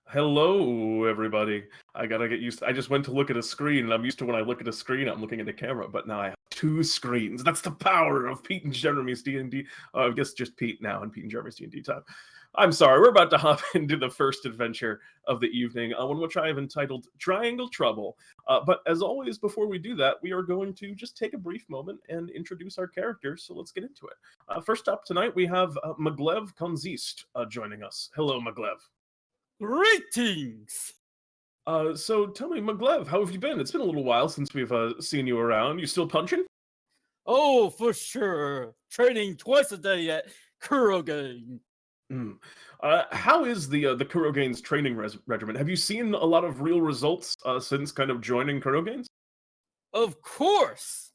Hello, everybody. I gotta get used to, I just went to look at a screen, and I'm used to when I look at a screen, I'm looking at the camera, but now I have two screens. That's the power of Pete and Jeremy's D&D. I guess just Pete now and Pete and Jeremy's D&D time. I'm sorry, we're about to hop into the first adventure of the evening, one which I have entitled Triangle Trouble. But as always, before we do that, we are going to just take a brief moment and introduce our characters, so let's get into it. First up tonight, we have Maglev Konzist joining us. Hello, Maglev. Greetings! So tell me, Maglev, how have you been? It's been a little while since we've seen you around. You still punching? Oh, for sure. Training twice a day at Kurogen. Mm. How is the Kurogane's training regimen? Have you seen a lot of real results since kind of joining Kurogane's? Of course!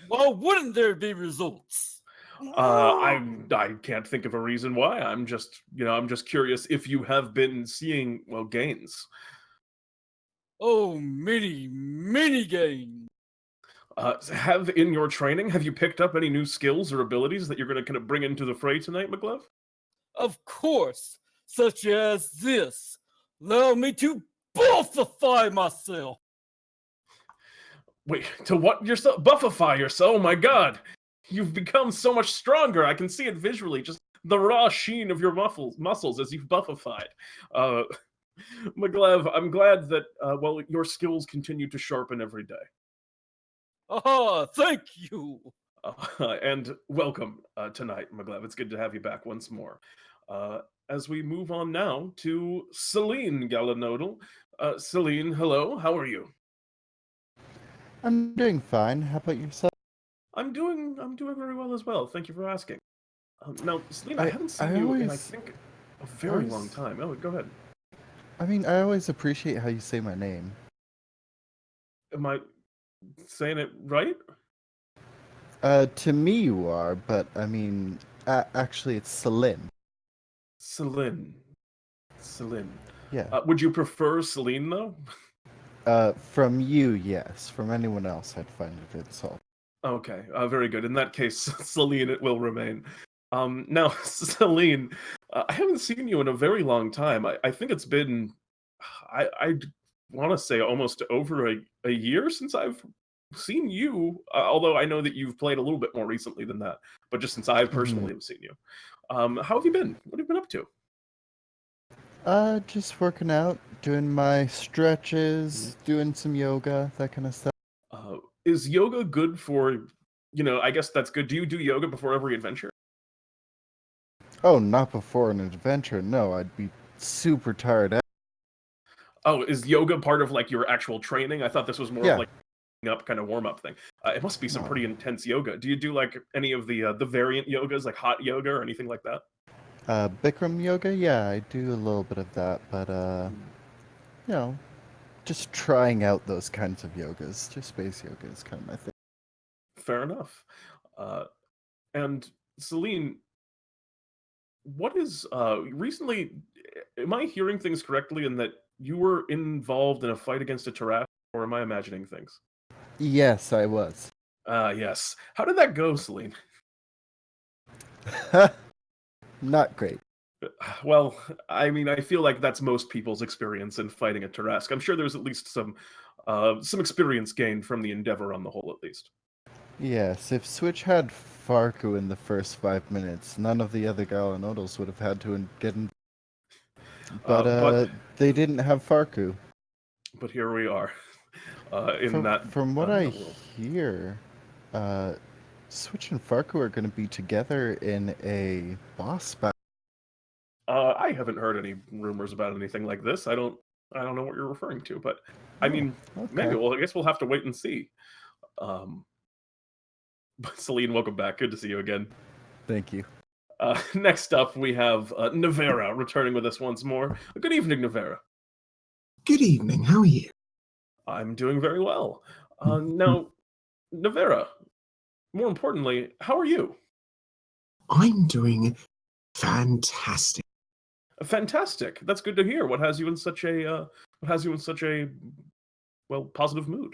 Why wouldn't there be results? I can't think of a reason why. I'm just curious if you have been seeing gains. Oh, many gains. Have in your training, have you picked up any new skills or abilities that you're going to kind of bring into the fray tonight, Maglev? Of course, such as this. Allow me to buffify myself. Wait, to what yourself? Buffify yourself? Oh my god! You've become so much stronger. I can see it visually. Just the raw sheen of your muscles as you've buffified. Maglev, I'm glad that your skills continue to sharpen every day. Thank you. And welcome tonight, Maglev. It's good to have you back once more. As we move on now to Celine Galanodel. Celine, hello. How are you? I'm doing fine. How about yourself? I'm doing very well as well. Thank you for asking. Now, Celine, I haven't seen you in, I think, a very long time. Oh, go ahead. I mean, I always appreciate how you say my name. Am I saying it right? To me you are, but I mean, actually it's Celine. Celine. Yeah. Would you prefer Celine, though? From you, yes. From anyone else, I'd find it insult. Okay, very good. In that case, Celine, it will remain. Now, Celine, I haven't seen you in a very long time. I think it's been, I want to say almost over a year since I've seen you, although I know that you've played a little bit more recently than that, but just since I personally have seen you. How have you been? What have you been up to? Just working out, doing my stretches, doing some yoga, that kind of stuff. Is yoga good for, I guess that's good. Do you do yoga before every adventure? Oh, not before an adventure. No, I'd be super tired out. Oh, is yoga part of like your actual training? I thought this was more of like up kind of warm-up thing. It must be some pretty intense yoga. Do you do like any of the variant yogas, like hot yoga or anything like that? Bikram yoga, yeah, I do a little bit of that, but just trying out those kinds of yogas. Just space yoga is kind of my thing. Fair enough. And Celine, what is recently? Am I hearing things correctly in that you were involved in a fight against a Tarrasque, or am I imagining things? Yes, I was. Yes. How did that go, Celine? Not great. Well, I mean, I feel like that's most people's experience in fighting a Tarrasque. I'm sure there's at least some experience gained from the endeavor on the whole, at least. Yes, if Switch had Farku in the first 5 minutes, none of the other Galanodels would have had to get in. But they didn't have Farku. But here we are. From what I hear, Switch and Farku are going to be together in a boss battle. I haven't heard any rumors about anything like this. I don't know what you're referring to, but I mean, maybe. Well, I guess we'll have to wait and see. But Celine, welcome back. Good to see you again. Thank you. Next up, we have Navera returning with us once more. Good evening, Navera. Good evening. How are you? I'm doing very well. Now, Navera, more importantly, how are you? I'm doing fantastic. Fantastic. That's good to hear. What has you in such a positive mood?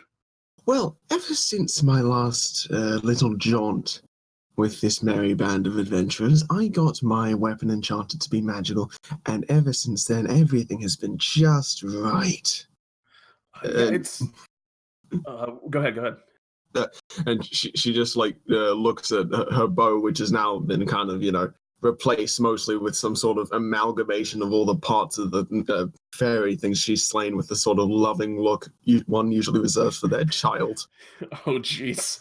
Well, ever since my last little jaunt with this merry band of adventurers. I got my weapon enchanted to be magical, and ever since then, everything has been just right. Yeah, it's. Go ahead. And she just like looks at her bow, which has now been kind of replaced mostly with some sort of amalgamation of all the parts of the fairy things she's slain, with the sort of loving look one usually reserves for their child. Oh, jeez.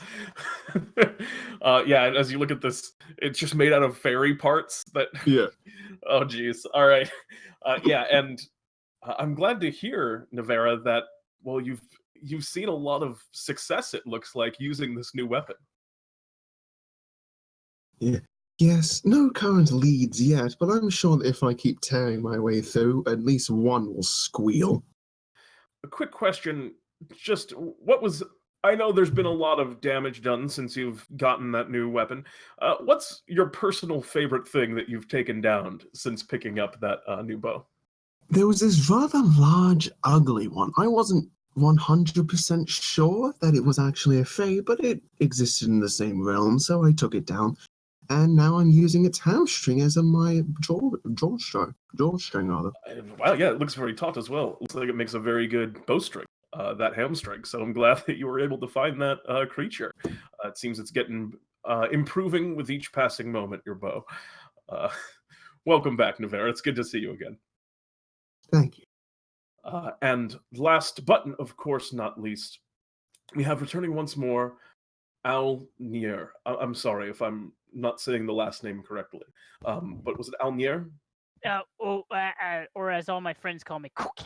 Yeah, and as you look at this, it's just made out of fairy parts. Yeah. Oh, jeez. All right. Yeah, and I'm glad to hear, Navera, that you've seen a lot of success. It looks like using this new weapon. Yeah. Yes, no current leads yet, but I'm sure that if I keep tearing my way through, at least one will squeal. A quick question, just what was... I know there's been a lot of damage done since you've gotten that new weapon. What's your personal favorite thing that you've taken down since picking up that new bow? There was this rather large, ugly one. I wasn't 100% sure that it was actually a fae, but it existed in the same realm, so I took it down. And now I'm using its hamstring as my drawstring. Wow, yeah, it looks very taut as well. Looks like it makes a very good bowstring, that hamstring. So I'm glad that you were able to find that creature. It seems it's getting improving with each passing moment, your bow. Welcome back, Navera. It's good to see you again. Thank you. And last, but of course not least, we have returning once more, Nyere. I'm sorry if I'm not saying the last name correctly. But was it Nyere? Or as all my friends call me, Cookie.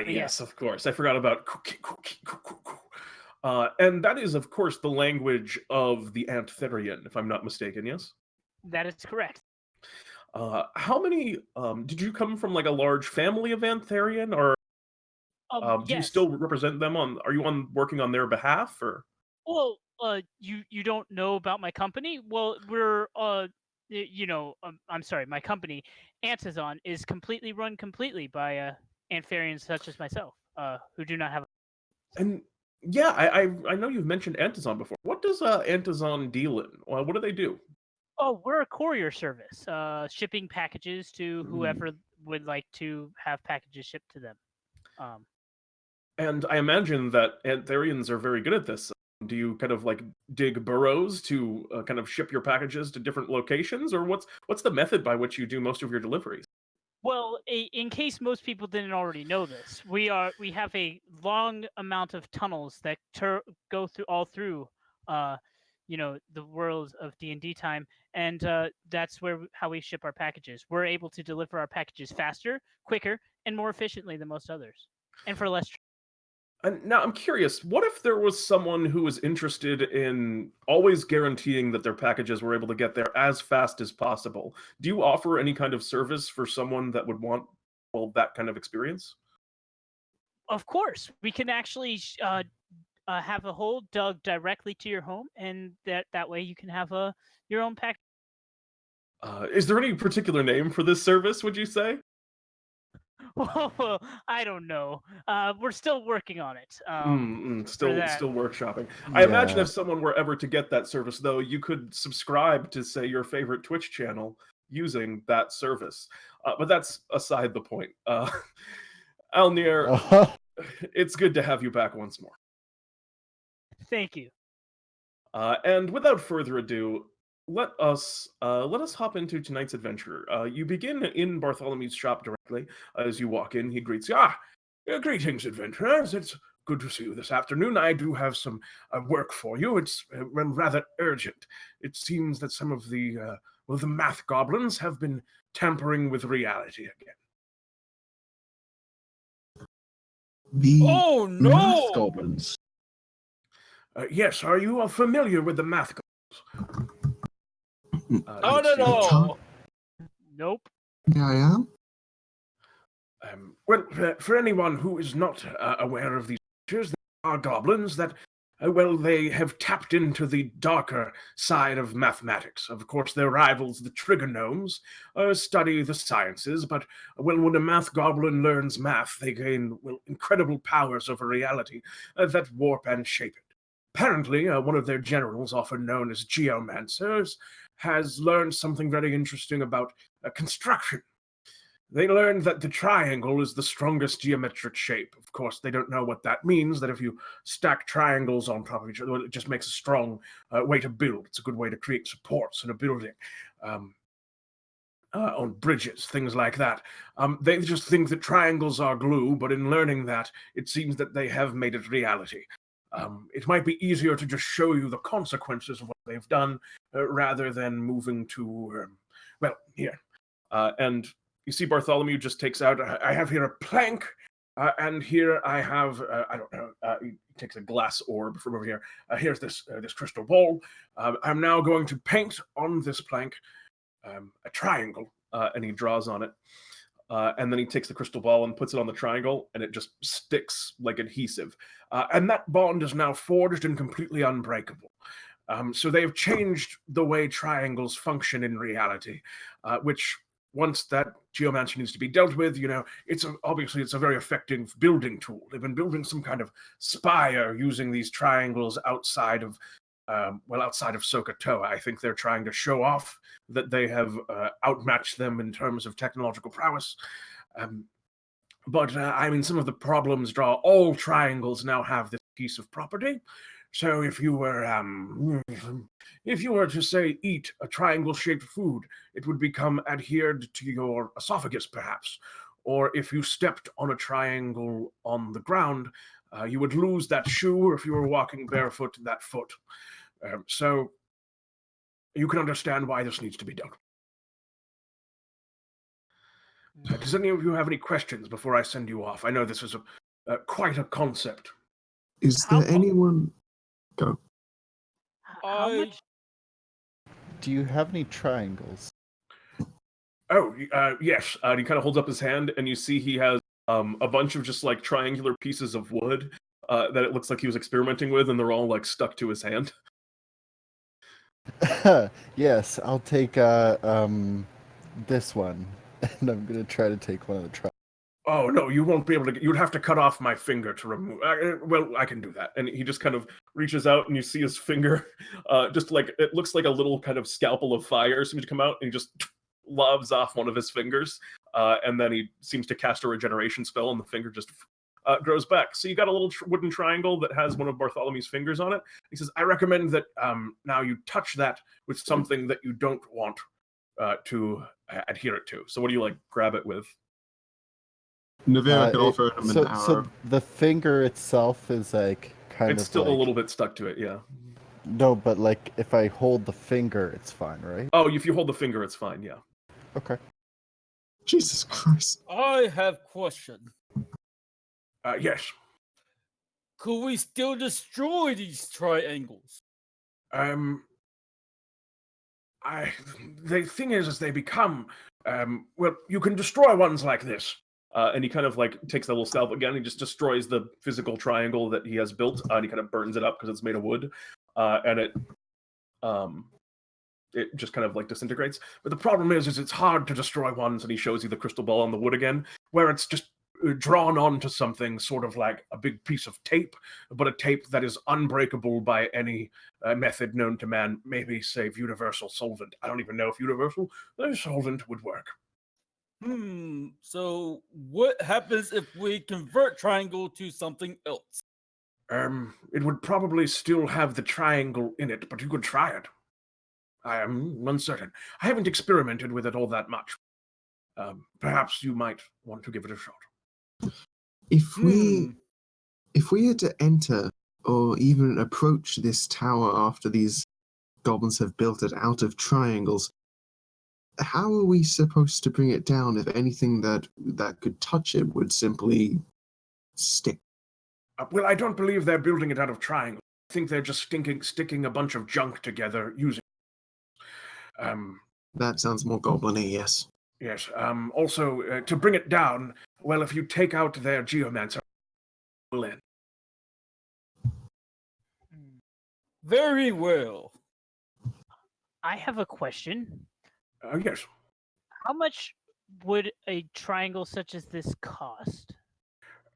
Yes, of course. I forgot about Cookie. And that is, of course, the language of the Antherian, if I'm not mistaken, yes? That is correct. How many, did you come from like a large family of Antherian, or do you Yes. still represent them are you working on their behalf, or? Well, you don't know about my company? Well, we're I'm sorry, my company, Antizon, is run completely by Antherians such as myself, who do not have. And yeah, I know you've mentioned Antizon before. What does Antizon deal in? What do they do? Oh, we're a courier service, shipping packages to whoever would like to have packages shipped to them. And I imagine that Antherians are very good at this. Do you kind of like dig burrows to kind of ship your packages to different locations, or what's the method by which you do most of your deliveries? Well, in case most people didn't already know this, we have a long amount of tunnels that go through the world of DnDTime, and that's how we ship our packages. We're able to deliver our packages faster, quicker, and more efficiently than most others, and for less. And now I'm curious, what if there was someone who was interested in always guaranteeing that their packages were able to get there as fast as possible? Do you offer any kind of service for someone that would want that kind of experience? Of course, we can actually have a hole dug directly to your home, and that way you can have your own pack. Is there any particular name for this service, would you say? Well, I don't know. We're still working on it. Still workshopping. Yeah. I imagine if someone were ever to get that service, though, you could subscribe to, say, your favorite Twitch channel using that service. But that's aside the point. Nyere, it's good to have you back once more. Thank you. And without further ado, let us hop into tonight's adventure. You begin in Bartholomew's shop directly. As you walk in, he greets you. Greetings, adventurers. It's good to see you this afternoon. I do have some work for you. It's rather urgent. It seems that some of the math goblins have been tampering with reality again. Oh no! Math goblins. Yes, are you familiar with the math goblins? Not at all. Nope. Yeah, I am. Well, for anyone who is not aware of these creatures, there are goblins that, they have tapped into the darker side of mathematics. Of course, their rivals, the trigonomes, study the sciences, but when a math goblin learns math, they gain incredible powers over reality that warp and shape it. apparently, one of their generals, often known as geomancers, has learned something very interesting about construction. They learned that the triangle is the strongest geometric shape. Of course, they don't know what that means, that if you stack triangles on top of each other, it just makes a strong way to build. It's a good way to create supports in a building. On bridges, things like that. They just think that triangles are glue, but in learning that, it seems that they have made it reality. It might be easier to just show you the consequences of what they've done rather than moving to, well, here. And you see Bartholomew just takes out, I have here a plank, and here I have, I don't know, he takes a glass orb from over here. Here's this crystal ball. I'm now going to paint on this plank a triangle, and he draws on it. And then he takes the crystal ball and puts it on the triangle, and it just sticks like adhesive. And that bond is now forged and completely unbreakable. So they have changed the way triangles function in reality, which once that geomancer needs to be dealt with, obviously it's a very effective building tool. They've been building some kind of spire using these triangles outside of Sohcahtoa. I think they're trying to show off that they have outmatched them in terms of technological prowess. But some of the problems draw. All triangles now have this piece of property. So if you were to say eat a triangle-shaped food, it would become adhered to your esophagus, perhaps. Or if you stepped on a triangle on the ground, you would lose that shoe, or if you were walking barefoot, that foot. So you can understand why this needs to be done. Does any of you have any questions before I send you off? I know this is quite a concept. Is there anyone... Go. How much? Do you have any triangles? Oh, yes. And he kind of holds up his hand, and you see he has a bunch of just like triangular pieces of wood that it looks like he was experimenting with, and they're all like stuck to his hand. Yes, I'll take this one, and I'm gonna try to take one of the triangles. Oh, no, you won't be able to. You'd have to cut off my finger to remove. Well, I can do that. And he just kind of reaches out, and you see his finger, just like it looks like a little kind of scalpel of fire seems to come out, and he just lobs off one of his fingers, and then he seems to cast a regeneration spell, and the finger just grows back. So you got a little wooden triangle that has one of Bartholomew's fingers on it. He says, I recommend that now you touch that with something that you don't want to adhere it to. So what do you like grab it with? Navera can offer him an arrow. So the finger itself is like kind of It's still like... a little bit stuck to it, yeah. No, but like if I hold the finger, it's fine, right? Oh, if you hold the finger, it's fine, yeah. Okay. Jesus Christ. I have question. Yes. Could we still destroy these triangles? The thing is, as they become, well, you can destroy ones like this. And he kind of like takes the little scalpel again. He just destroys the physical triangle that he has built, and he kind of burns it up because it's made of wood, and it just kind of like disintegrates. But the problem is it's hard to destroy ones, and he shows you the crystal ball on the wood again, where it's just drawn onto something sort of like a big piece of tape, but a tape that is unbreakable by any method known to man, maybe save universal solvent. I don't even know if universal solvent would work. So what happens if we convert triangle to something else? It would probably still have the triangle in it, but you could try it. I am uncertain. I haven't experimented with it all that much. Perhaps you might want to give it a shot. If we had to enter or even approach this tower after these goblins have built it out of triangles, how are we supposed to bring it down if anything that could touch it would simply stick? Well, I don't believe they're building it out of triangles. I think they're just sticking a bunch of junk together using. That sounds more goblin-y, yes. Yes. Also, to bring it down, well, if you take out their geomancer, will end. Very well. I have a question. Yes. How much would a triangle such as this cost?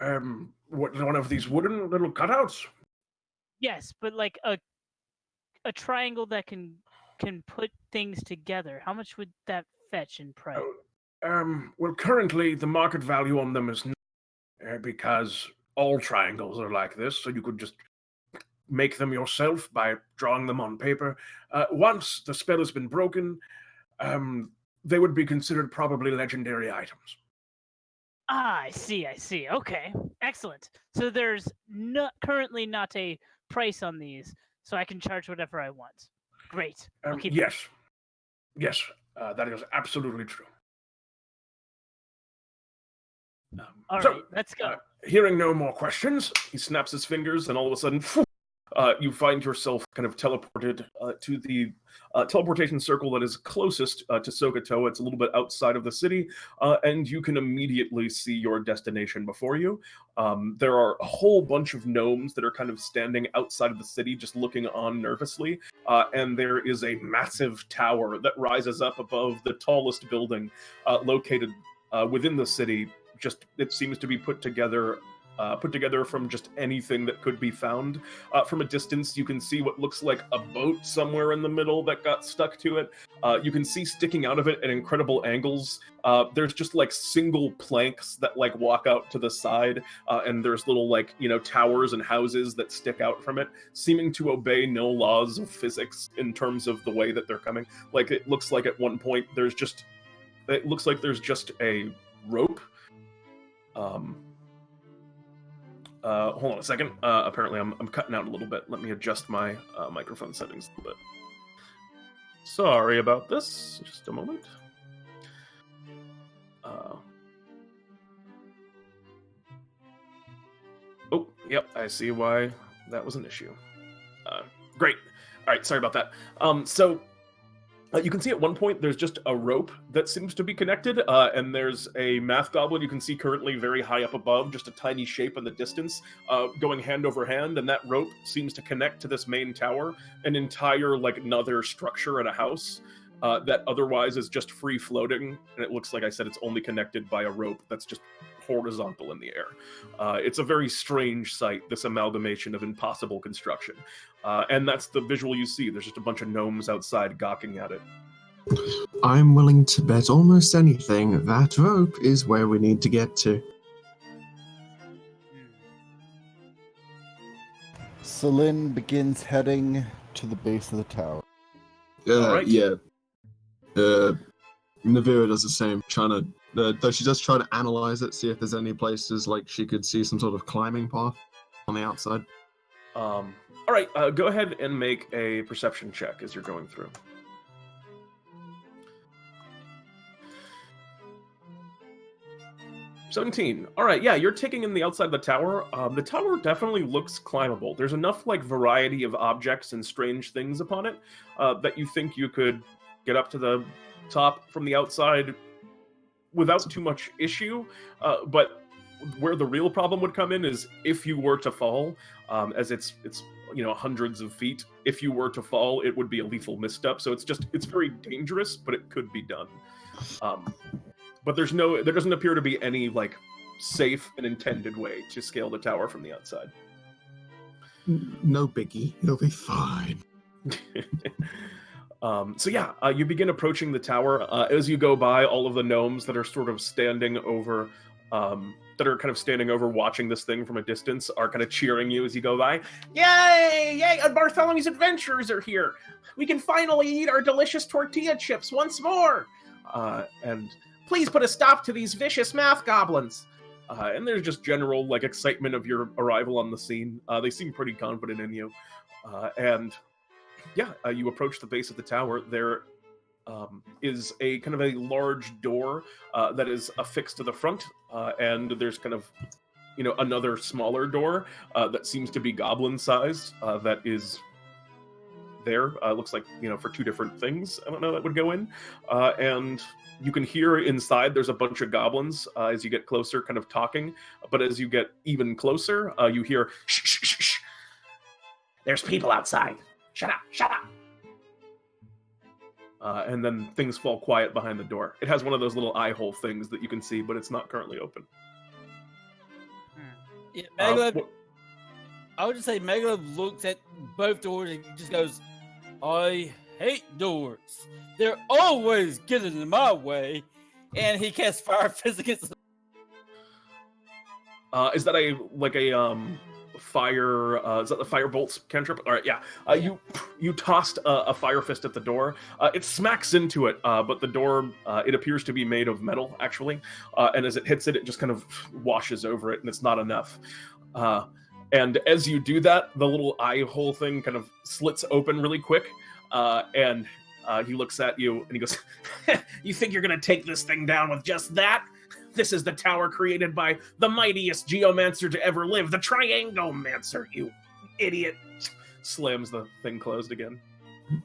What, one of these wooden little cutouts? Yes, but like a triangle that can put things together. How much would that fetch in price? Well, currently the market value on them is because all triangles are like this, so you could just make them yourself by drawing them on paper. Once the spell has been broken, they would be considered probably legendary items. Ah, I see. Okay, excellent. So there's currently not a price on these, so I can charge whatever I want. Great. I'll keep Yes. Yes, that is absolutely true. All right, let's go. Hearing no more questions, he snaps his fingers, and all of a sudden, you find yourself kind of teleported to the teleportation circle that is closest to Sohcahtoa. It's a little bit outside of the city, and you can immediately see your destination before you. There are a whole bunch of gnomes that are kind of standing outside of the city, just looking on nervously, and there is a massive tower that rises up above the tallest building located within the city. Just it seems to be put together from just anything that could be found. From a distance, you can see what looks like a boat somewhere in the middle that got stuck to it. You can see sticking out of it at incredible angles. There's just like single planks that like walk out to the side, and there's little like towers and houses that stick out from it, seeming to obey no laws of physics in terms of the way that they're coming. Like it looks like at one point there's just a rope. Hold on a second. Apparently I'm cutting out a little bit. Let me adjust my microphone settings a little bit. Sorry about this. Just a moment. Oh, yep. I see why that was an issue. Great. All right. Sorry about that. So you can see at one point there's just a rope that seems to be connected, and there's a math goblin you can see currently very high up above, just a tiny shape in the distance, going hand over hand, and that rope seems to connect to this main tower, an entire like another structure and a house that otherwise is just free floating, and it looks like I said it's only connected by a rope that's just horizontal in the air. It's a very strange sight, this amalgamation of impossible construction. And that's the visual you see. There's just a bunch of gnomes outside gawking at it. I'm willing to bet almost anything that rope is where we need to get to. Celine begins heading to the base of the tower. Alright. Yeah. Navera does the same, though she does try to analyze it, see if there's any places like she could see some sort of climbing path on the outside. All right, go ahead and make a perception check as you're going through. $17. All right, yeah, you're taking in the outside of the tower. The tower definitely looks climbable. There's enough like variety of objects and strange things upon it that you think you could get up to the top from the outside without too much issue. But where the real problem would come in is if you were to fall, as it's hundreds of feet. If you were to fall, it would be a lethal misstep. So it's very dangerous, but it could be done. But there doesn't appear to be any like safe and intended way to scale the tower from the outside. No biggie, it'll be fine. So yeah, you begin approaching the tower. As you go by, all of the gnomes that are sort of standing over, watching this thing from a distance, are kind of cheering you as you go by. Yay! Yay! Bartholomew's adventurers are here! We can finally eat our delicious tortilla chips once more! And please put a stop to these vicious math goblins! And there's just general like excitement of your arrival on the scene. They seem pretty confident in you. You approach the base of the tower. There is a kind of a large door that is affixed to the front, and there's kind of another smaller door that seems to be goblin sized that is there. Looks like for two different things. I don't know that would go in, and you can hear inside there's a bunch of goblins as you get closer, kind of talking. But as you get even closer, you hear shh shh shh shh. There's people outside. Shut up! Shut up! And then things fall quiet behind the door. It has one of those little eye hole things that you can see, but it's not currently open. Yeah, Maglev, I would just say Maglev looks at both doors and just goes, I hate doors. They're always getting in my way. And he casts Fire Fist against them. Is that a fire? Is that the fire bolts cantrip? All right, yeah. You tossed a fire fist at the door. It smacks into it, but the door it appears to be made of metal actually, and as it hits it, it just kind of washes over it, and it's not enough. And as you do that, the little eye hole thing kind of slits open really quick, and he looks at you and he goes, "You think you're gonna take this thing down with just that? This is the tower created by the mightiest geomancer to ever live, the Triangle-mancer, you idiot." Slams the thing closed again.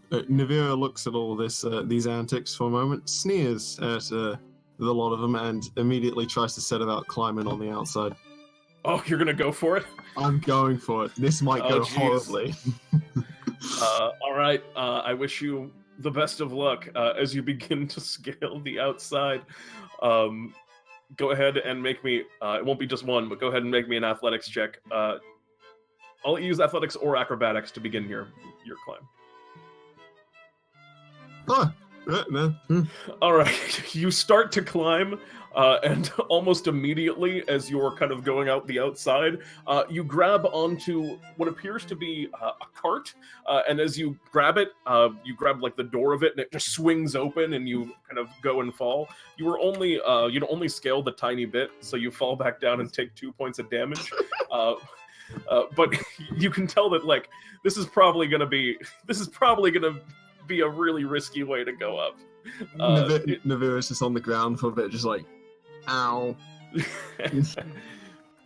Navera looks at all this, these antics for a moment, sneers at the lot of them, and immediately tries to set about climbing on the outside. Oh, you're gonna go for it? I'm going for it. This might go Jeez. horribly. All right. I wish you the best of luck as you begin to scale the outside. Go ahead and make me, it won't be just one, but go ahead and make me an athletics check. I'll use athletics or acrobatics to begin your climb. All right, you start to climb, and almost immediately as you're kind of going out the outside, you grab onto what appears to be a cart, and as you grab it, you grab like the door of it, and it just swings open, and you kind of go and fall. You were only you'd only scaled a tiny bit, so you fall back down and take 2 points of damage. But you can tell that like this is probably gonna be a really risky way to go up. Navera's just on the ground for a bit, just like, ow.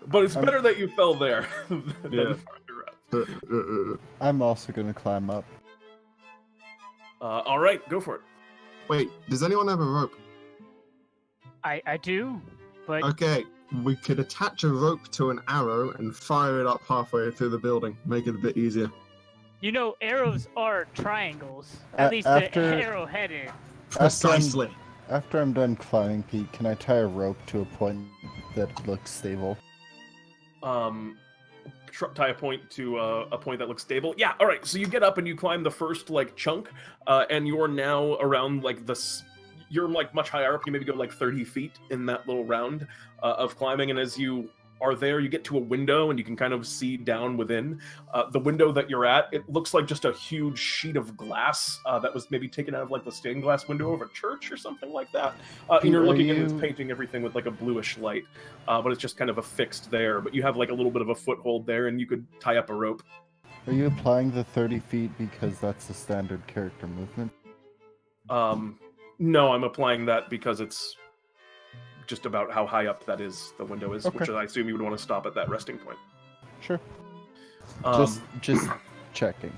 But it's better that you fell there than Yeah. farther up. I'm also going to climb up. All right, go for it. Wait, does anyone have a rope? I do, but Okay, we could attach a rope to an arrow and fire it up halfway through the building. Make it a bit easier. you know arrows are triangles. A- At least after- the arrow-headed. Precisely. After I'm done climbing, Pete, can I tie a rope to a point that looks stable? Tie a point to a point that looks stable. Yeah, all right. So you get up and you climb the first like chunk, and you're now around like this. You're like much higher up. You maybe go like 30 feet in that little round of climbing, and as you are there, you get to a window and you can kind of see down within. The window that you're at, it looks like just a huge sheet of glass that was maybe taken out of like the stained glass window of a church or something like that. And you're looking at it, it's painting everything with like a bluish light, but it's just kind of affixed there. But you have like a little bit of a foothold there, and you could tie up a rope. Are you applying the 30 feet because that's the standard character movement? No, I'm applying that because it's just about how high up that is, the window is, Okay. which I assume you would want to stop at that resting point. Sure. Um, Just checking.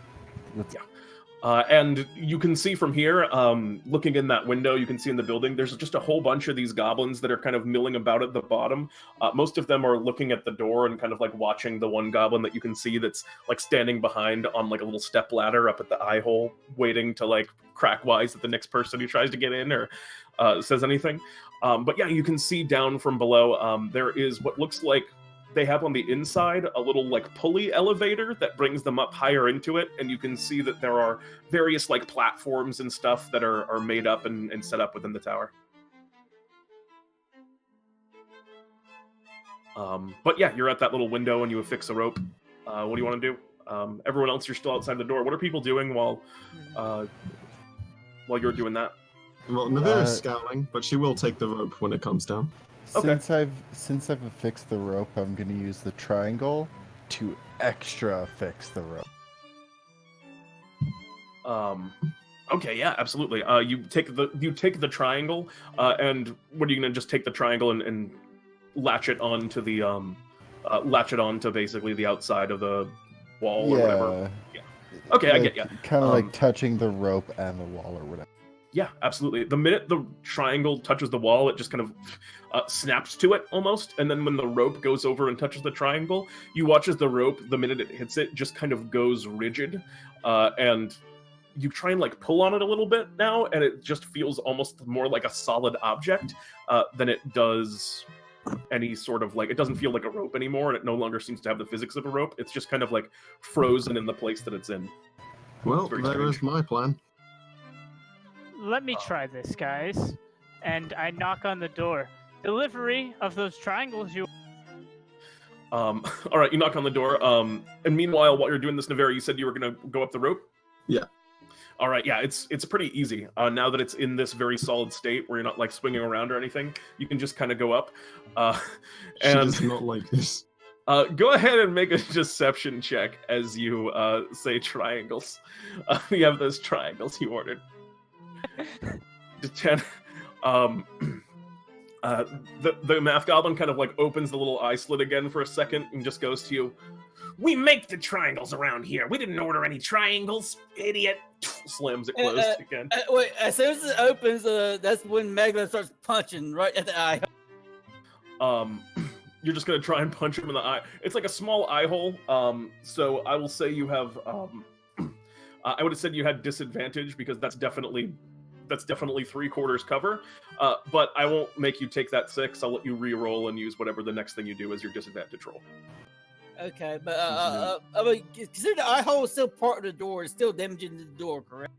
Yeah. And you can see from here, looking in that window, you can see in the building, there's just a whole bunch of these goblins that are kind of milling about at the bottom. Most of them are looking at the door and kind of like watching the one goblin that you can see that's like standing behind on like a little step ladder up at the eye hole, waiting to like crack wise at the next person who tries to get in or says anything. But yeah, you can see down from below, there is what looks like they have on the inside a little like pulley elevator that brings them up higher into it, and you can see that there are various like platforms and stuff that are made up and set up within the tower. But yeah, you're at that little window and you affix a rope. What do you want to do? Everyone else, you're still outside the door. What are people doing while you're doing that? Well, Navera's scowling, but she will take the rope when it comes down. Okay. Since I've affixed the rope, I'm gonna use the triangle to extra affix the rope. Okay, yeah, absolutely. You take the triangle, and what are you gonna just take the triangle and latch it onto the basically the outside of the wall or whatever? Yeah. Okay, I get ya. Kind of like touching the rope and the wall or whatever. Yeah, absolutely. The minute the triangle touches the wall, it just kind of snaps to it almost. And then when the rope goes over and touches the triangle, you watch as the rope, the minute it hits it, just kind of goes rigid. And you try and like pull on it a little bit now, and it just feels almost more like a solid object than it does any sort of like, it doesn't feel like a rope anymore, and it no longer seems to have the physics of a rope. It's just kind of like frozen in the place that it's in. Well, very there strange. is my plan. Let me try this, guys. And I knock on the door. Delivery of those triangles you... All right, you knock on the door. And meanwhile, while you're doing this, Navera, you said you were going to go up the rope? Yeah. All right, yeah, it's pretty easy. Now that it's in this very solid state where you're not like swinging around or anything, you can just kind of go up. She does not like this. Go ahead and make a deception check as you say triangles. You have those triangles you ordered. To 10. The math goblin kind of like opens the little eye slit again for a second and just goes to you. We make the triangles around here. We didn't order any triangles, idiot. Slams it closed again. Wait, as soon as it opens, that's when Maglev starts punching right at the eye. You're just gonna try and punch him in the eye. It's like a small eye hole. So I will say you have. I would have said you had disadvantage because that's definitely 3/4 cover. But I won't make you take that 6. I'll let you re-roll and use whatever the next thing you do as your disadvantage roll. Okay, but I mean, consider the eye hole is still part of the door. It's still damaging the door, correct?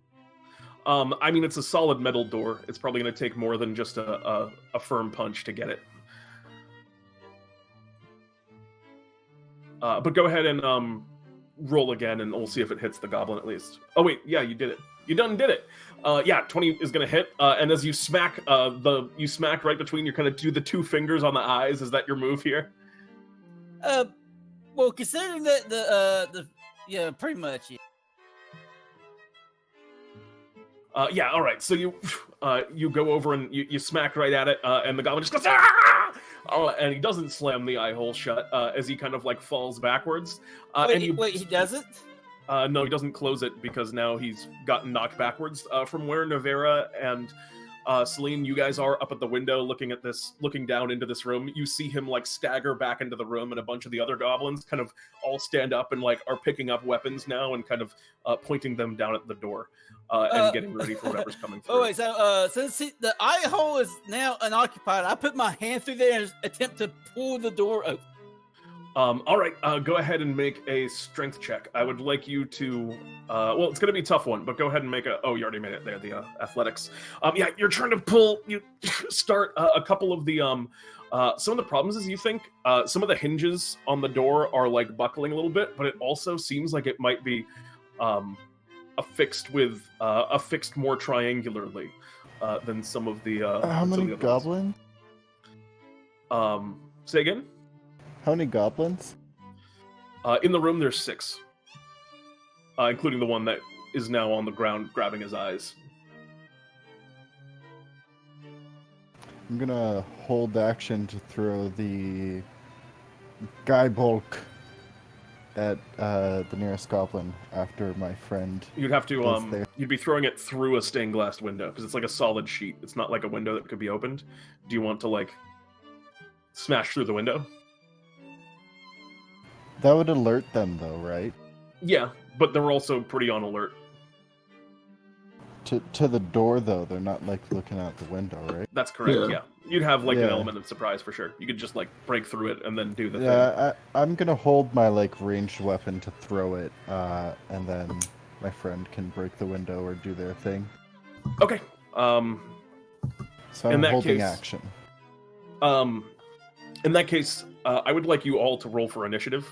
I mean, it's a solid metal door. It's probably going to take more than just a firm punch to get it. But go ahead and roll again, and we'll see if it hits the goblin at least. Oh wait, yeah, you did it. You done did it. Yeah, 20 is going to hit. And as you smack you smack right between, you kind of do the 2 fingers on the eyes. Is that your move here? Well, considering that the yeah, pretty much. Yeah. Yeah, all right. So you go over and you smack right at it, and the goblin just goes, ah! And he doesn't slam the eye hole shut as he kind of like falls backwards. Wait, he doesn't? No, he doesn't close it because now he's gotten knocked backwards. From where Navera and Celine, you guys are up at the window looking down into this room. You see him like stagger back into the room, and a bunch of the other goblins kind of all stand up and like are picking up weapons now and kind of pointing them down at the door and getting ready for whatever's coming through. Oh wait, so since the eye hole is now unoccupied, I put my hand through there and attempt to pull the door open. All right, go ahead and make a strength check. I would like you to, well, it's going to be a tough one, but go ahead and make a, oh, you already made it there, the athletics. Yeah, you're trying to pull, you start a couple of the, some of the problems is you think some of the hinges on the door are like buckling a little bit, but it also seems like it might be affixed more triangularly than some of the, how many goblins? Say again? How many goblins? In the room, there's 6, including the one that is now on the ground grabbing his eyes. I'm gonna hold action to throw the guy bulk at the nearest goblin after my friend. You'd have to, you'd be throwing it through a stained glass window because it's like a solid sheet. It's not like a window that could be opened. Do you want to like smash through the window? That would alert them, though, right? Yeah, but they're also pretty on alert. To the door, though, they're not, like, looking out the window, right? That's correct, yeah. You'd have, like, an element of surprise, for sure. You could just, like, break through it and then do the thing. Yeah, I'm gonna hold my, like, ranged weapon to throw it, and then my friend can break the window or do their thing. Okay, so I'm holding action. In that case, I would like you all to roll for initiative.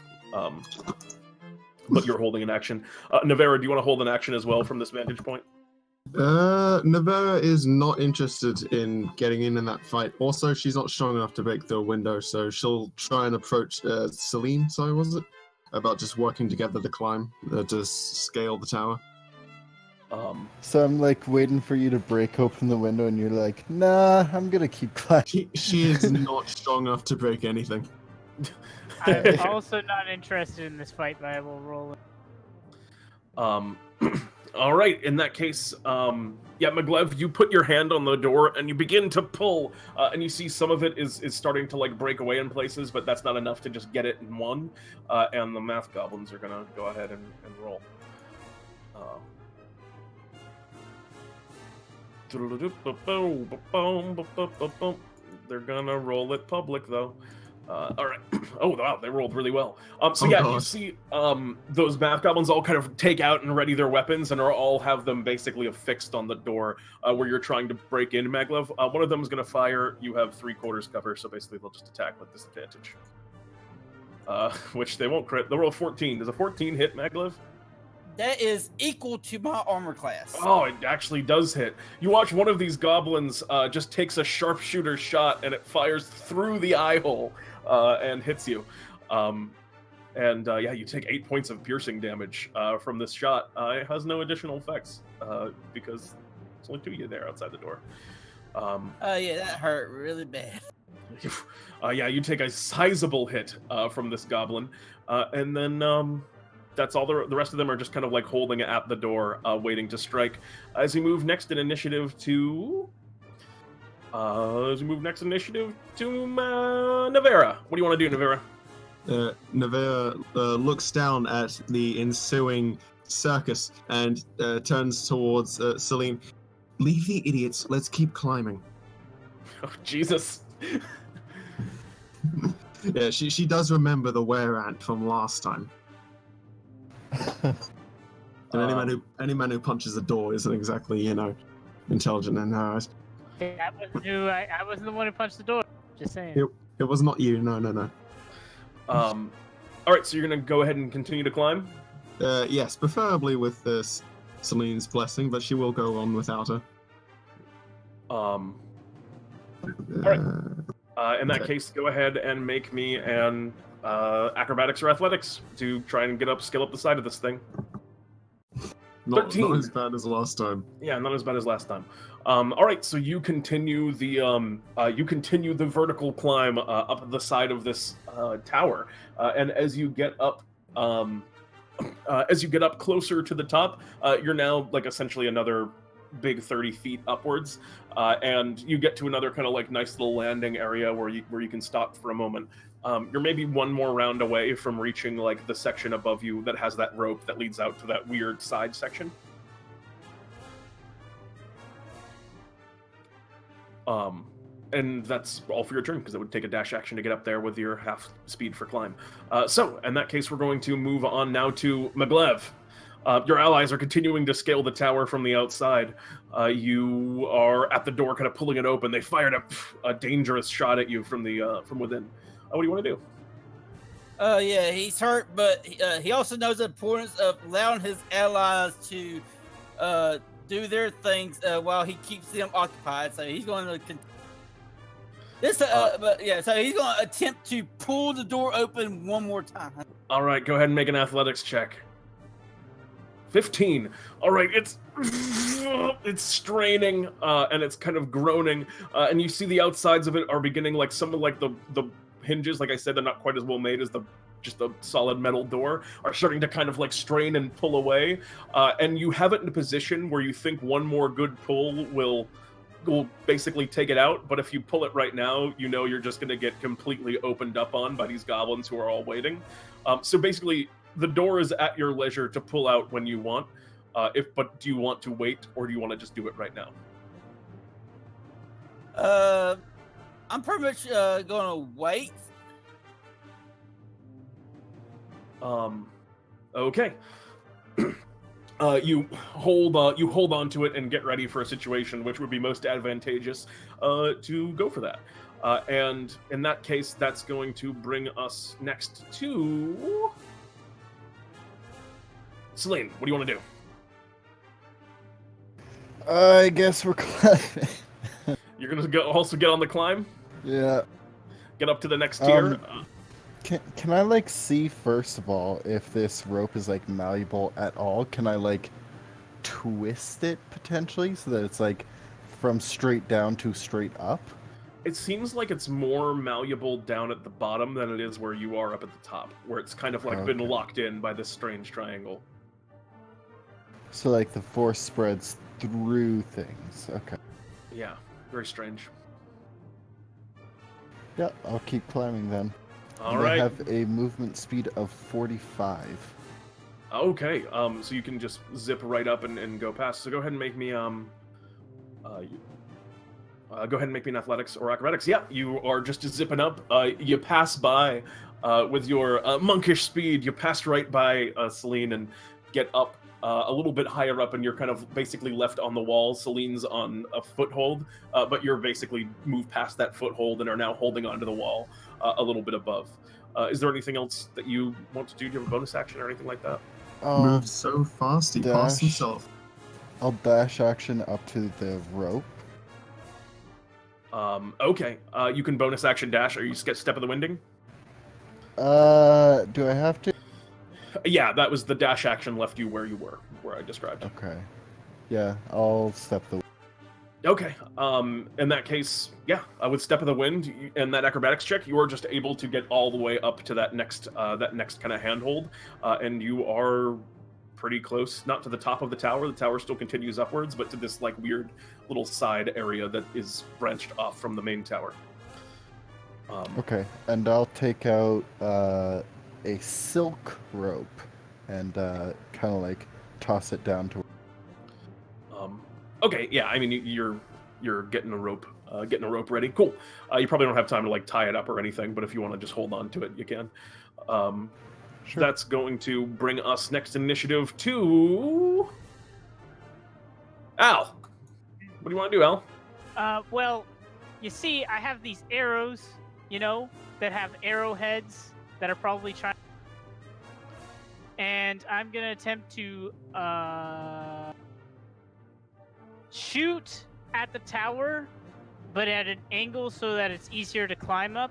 But you're holding an action. Navera, do you want to hold an action as well from this vantage point? Navera is not interested in getting in that fight. Also, she's not strong enough to break through a window, so she'll try and approach Celine, sorry, was it? About just working together to climb, to scale the tower. So I'm like waiting for you to break open the window, and you're like, "Nah, I'm gonna keep climbing." She is not strong enough to break anything. I'm also not interested in this fight, but I will roll it. All right, in that case, yeah, Maglev, you put your hand on the door and you begin to pull, and you see some of it is starting to like break away in places, but that's not enough to just get it in one, and the math goblins are gonna go ahead and roll. They're gonna roll it public though. All right. Oh wow, they rolled really well. So Oh, yeah, God. you see those math goblins all kind of take out and ready their weapons, and are all have them basically affixed on the door where you're trying to break in, Maglev. One of them is gonna fire. You have 3/4 cover, so basically they'll just attack with disadvantage. Which they won't crit. They'll roll 14. Does a 14 hit, Maglev? That is equal to my armor class. Oh, it actually does hit. You watch one of these goblins just takes a sharpshooter shot, and it fires through the eye hole and hits you. Yeah, you take 8 points of piercing damage from this shot. It has no additional effects because there's only 2 of you there outside the door. Yeah, that hurt really bad. Yeah, you take a sizable hit from this goblin, and then that's all. The rest of them are just kind of like holding it at the door, waiting to strike. As we move next in initiative to, Navera. What do you want to do, Navera? Navera looks down at the ensuing circus and turns towards Celine. Leave the idiots. Let's keep climbing. Oh, Jesus. Yeah, she does remember the Wereant from last time. And any man who punches a door isn't exactly, intelligent in her eyes. That wasn't who I wasn't the one who punched the door. Just saying. It was not you. No. All right, so you're gonna go ahead and continue to climb. Yes, preferably with Celine's blessing, but she will go on without her. All right. In that case, go ahead and make me an acrobatics or athletics to try and skill up the side of this thing. Not 13. as bad as last time. Yeah, not as bad as last time. All right, so you continue the vertical climb up the side of this tower, and as you get up closer to the top, you're now like essentially another big 30 feet upwards, and you get to another kind of like nice little landing area where you can stop for a moment. You're maybe one more round away from reaching like the section above you that has that rope that leads out to that weird side section. And that's all for your turn, because it would take a dash action to get up there with your half speed for climb. So in that case, we're going to move on now to Maglev. Your allies are continuing to scale the tower from the outside. You are at the door, kind of pulling it open. They fired a dangerous shot at you from within. What do you want to do? Yeah, he's hurt, but he also knows the importance of allowing his allies to do their things while he keeps them occupied. So he's going to so he's going to attempt to pull the door open one more time. All right, go ahead and make an athletics check. 15. All right, it's straining and it's kind of groaning, and you see the outsides of it are beginning, like some of like the hinges, like I said, they're not quite as well made as just a solid metal door, are starting to kind of like strain and pull away, and you have it in a position where you think one more good pull will basically take it out, but if you pull it right now, you're just going to get completely opened up on by these goblins who are all waiting. So basically, the door is at your leisure to pull out when you want. But do you want to wait, or do you want to just do it right now? I'm pretty much going to wait. Okay. You hold on to it and get ready for a situation which would be most advantageous to go for that. And in that case, that's going to bring us next to Celine. What do you want to do? I guess we're climbing. You're gonna also get on the climb? Yeah. Get up to the next tier? Can I like see first of all if this rope is like malleable at all? Can I like twist it potentially so that it's like from straight down to straight up? It seems like it's more malleable down at the bottom than it is where you are up at the top, where it's kind of like been locked in by this strange triangle. So like the force spreads through things. Okay. Yeah, very strange. Yeah, I'll keep climbing then. All right. I have a movement speed of 45. Okay, so you can just zip right up and go past. So go ahead and make me Go ahead and make me an athletics or acrobatics. Yeah, you are just zipping up. You pass by with your monkish speed. You pass right by Celine and get up a little bit higher up, and you're kind of basically left on the wall. Celine's on a foothold, but you're basically moved past that foothold and are now holding onto the wall a little bit above. Is there anything else that you want to do? Do you have a bonus action or anything like that? Moves so fast, he passed dash. himself. I'll dash action up to the rope. Okay. You can bonus action dash. Are you step of the winding? Do I have to? Yeah, that was the dash action left you where I described. Okay. Yeah, I'll step the. Okay. In that case, yeah, with step of the wind and that acrobatics check, you are just able to get all the way up to that next kind of handhold, and you are pretty close, not to the top of the tower. The tower still continues upwards, but to this like weird little side area that is branched off from the main tower. Okay, and I'll take out a silk rope and kind of like toss it down to. Okay, yeah, I mean you're getting a rope ready. Cool. You probably don't have time to like tie it up or anything, but if you want to just hold on to it, you can. Sure. That's going to bring us next initiative to Al. What do you want to do, Al? Well, you see, I have these arrows, that have arrowheads that are probably trying. And I'm gonna attempt to shoot at the tower, but at an angle so that it's easier to climb up.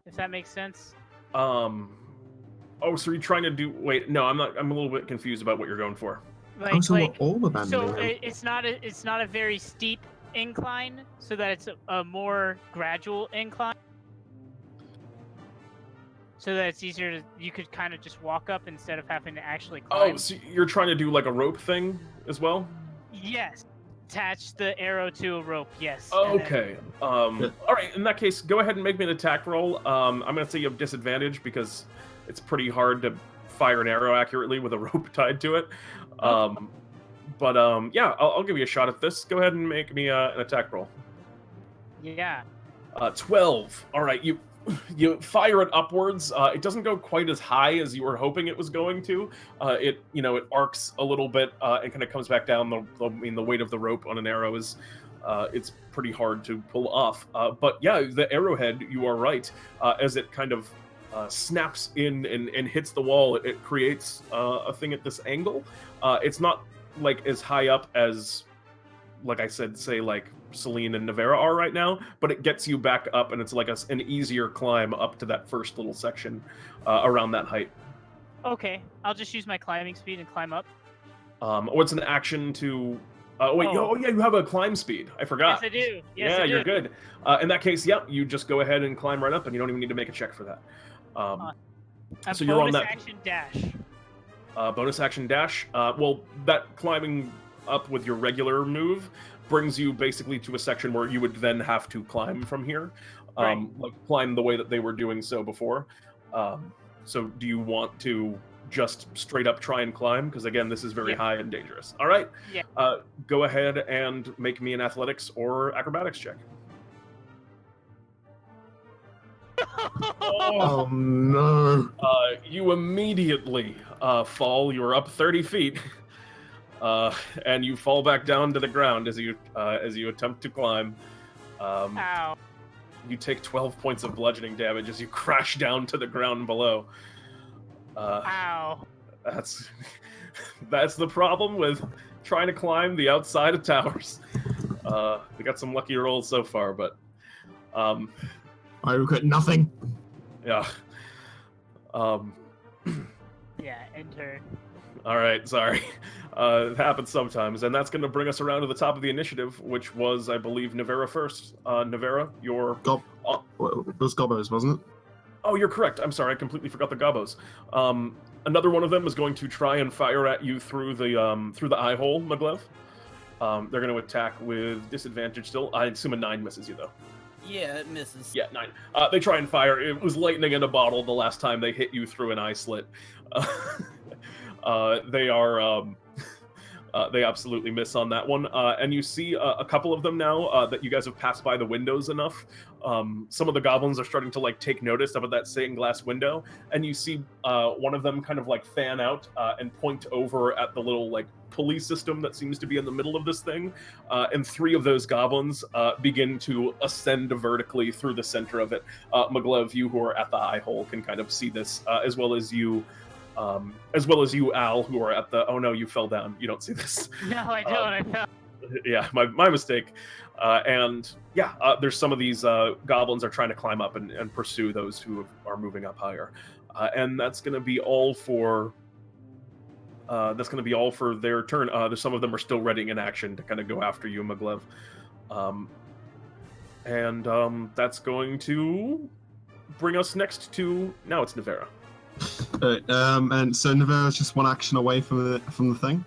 If that makes sense. Oh, so you're trying to do? Wait, no, I'm not. I'm a little bit confused about what you're going for. So we're all abandoning So him. it's not a very steep incline, so that it's a more gradual incline, so that it's easier to. You could kind of just walk up instead of having to actually climb. Oh, so you're trying to do like a rope thing as well? Yes. Attach the arrow to a rope. Yes. and then- Okay. All right. In that case, go ahead and make me an attack roll. I'm gonna say you have disadvantage because it's pretty hard to fire an arrow accurately with a rope tied to it. But yeah, I'll give you a shot at this. Go ahead and make me an attack roll. Yeah. 12. All right. You fire it upwards. It doesn't go quite as high as you were hoping it was going to. It arcs a little bit and kind of comes back down. The weight of the rope on an arrow is it's pretty hard to pull off. But yeah, the arrowhead, you are right. As it kind of snaps in and hits the wall, it creates a thing at this angle. It's not like as high up as, like I said, say like Celine and Navera are right now, but it gets you back up, and it's like an easier climb up to that first little section around that height. Okay. I'll just use my climbing speed and climb up. What's an action to? Wait, Oh. yeah, you have a climb speed. I forgot. Yes, I do. Yes, yeah, I do. you're good. In that case, yeah, you just go ahead and climb right up, and you don't even need to make a check for that. And so you're on bonus that action dash. bonus action dash. Well, that climbing up with your regular move brings you basically to a section where you would then have to climb from here, Right. like climb the way that they were doing so before. So do you want to just straight up try and climb? Because again, this is very Yeah. high and dangerous. All right. Yeah. Go ahead and make me an athletics or acrobatics check. Oh no! You immediately fall. You're up 30 feet, and you fall back down to the ground as you attempt to climb. Ow. You take 12 points of bludgeoning damage as you crash down to the ground below. Ow. That's the problem with trying to climb the outside of towers. We got some lucky rolls so far, but I regret nothing. yeah. Yeah, enter. All right, sorry. It happens sometimes, and that's going to bring us around to the top of the initiative, which was, I believe, Navera first. Navera, your... It was Gobos, wasn't it? Oh, you're correct. I'm sorry, I completely forgot the Gobos. Another one of them is going to try and fire at you through the eye hole, Maglev. They're going to attack with disadvantage still. I assume a 9 misses you, though. Yeah, it misses. Yeah, 9. They try and fire. It was lightning in a bottle the last time they hit you through an eye slit. They are They absolutely miss on that one. And you see a couple of them now that you guys have passed by the windows enough. Some of the goblins are starting to like take notice of that stained glass window, and you see one of them kind of like fan out and point over at the little like pulley system that seems to be in the middle of this thing. And 3 of those goblins begin to ascend vertically through the center of it. Maglev, you who are at the eye hole can kind of see this, as well as you, Al, who are at the. Oh no, you fell down. You don't see this. No, I don't. I fell. Yeah, my mistake. And yeah, there's some of these goblins are trying to climb up and pursue those who are moving up higher. And that's going to be all for. That's going to be all for their turn. There's some of them are still readying in action to kind of go after you, Maglev. That's going to bring us next to now it's Navera. And so Navera's just 1 action away from the thing.